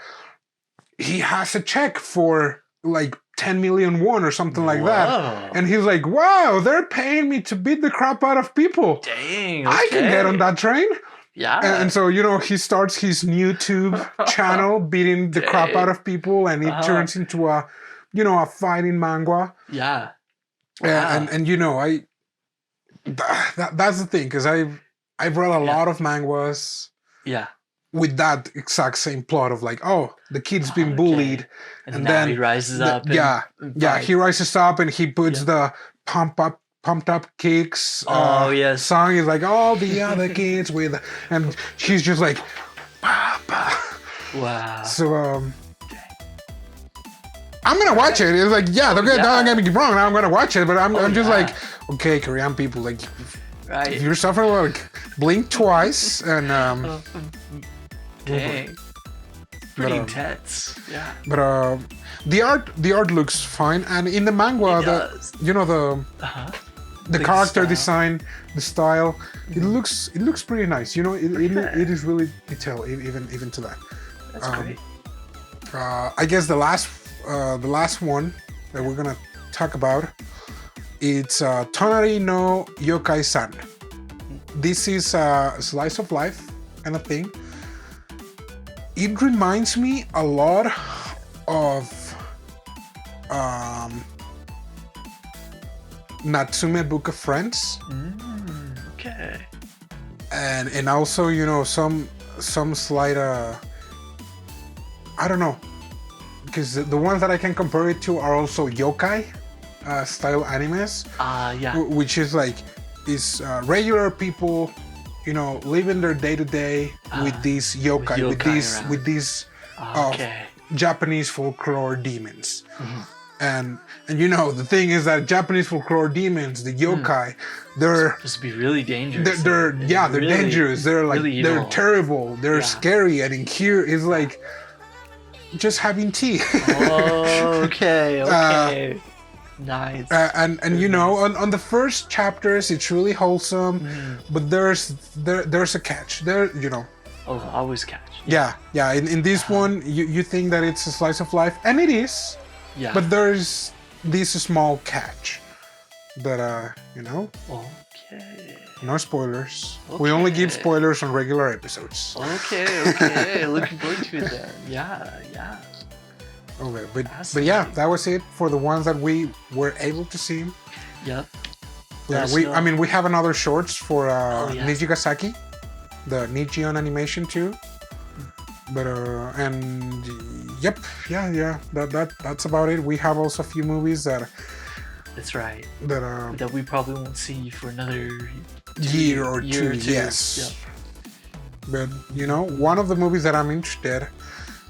he has a check for like 10 million won or something like that, and he's like, wow, they're paying me to beat the crap out of people. Dang, I can get on that train. And so he starts his YouTube channel beating the crap out of people, and it turns into a fighting manga. And that's the thing, because I've read a lot of manhwas with that exact same plot of like, the kid's been bullied, and then he rises up. He rises up and he puts the pumped up kicks song. He's like, all the other kids with, and she's just like, Papa. Wow. So I'm gonna watch it. It's like, don't get me wrong, I'm gonna watch it, but I'm just like, okay, Korean people, like, if you're suffering, like, blink twice, and dang, pretty intense. But the art looks fine, and in the manga, the character design, the style, it looks pretty nice. It is really detailed, even to that. That's great. I guess the last one that we're gonna talk about, it's Tonari no Yokai-san. This is a slice of life kind of thing. It reminds me a lot of Natsume Book of Friends. Okay. And also, some slight I don't know, because the ones that I can compare it to are also yokai style animes. Which is like regular people, living their day to day with these yokai, with these Japanese folklore demons. And the thing is that Japanese folklore demons, the yokai, they're supposed to be really dangerous. They're really dangerous. They're like really they're terrible. They're scary. And in here is like just having tea. Okay. Nice. And on the first chapters it's really wholesome, but there's a catch. Always catch. Yeah. In this one, you think that it's a slice of life, and it is. Yeah. But there's this small catch that Okay. No spoilers. Okay. We only give spoilers on regular episodes. Okay. Looking forward to it then. Yeah. Okay, but yeah, that was it for the ones that we were able to see. Yep. Yeah, we have another shorts for Nijigasaki, the Nijion animation too. But that's about it. We have also a few movies that. That's right. That we probably won't see for another year or two. Yes. Yep. But one of the movies that I'm interested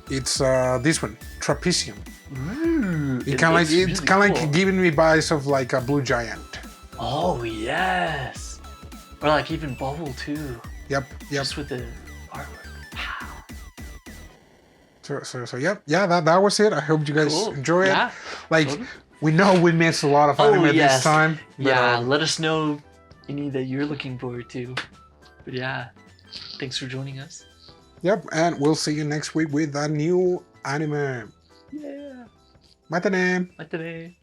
It's this one, Trapesium. Ooh, It's kind of like giving me vibes of like a Blue Giant. Oh yes, or like even Bubble too. Yep. Just with the artwork. So that was it. I hope you guys enjoy it. Yeah, like we know we missed a lot of anime this time. But, let us know any that you're looking forward to. But yeah, thanks for joining us. Yep, and we'll see you next week with a new anime. Yeah. Matane. Matane.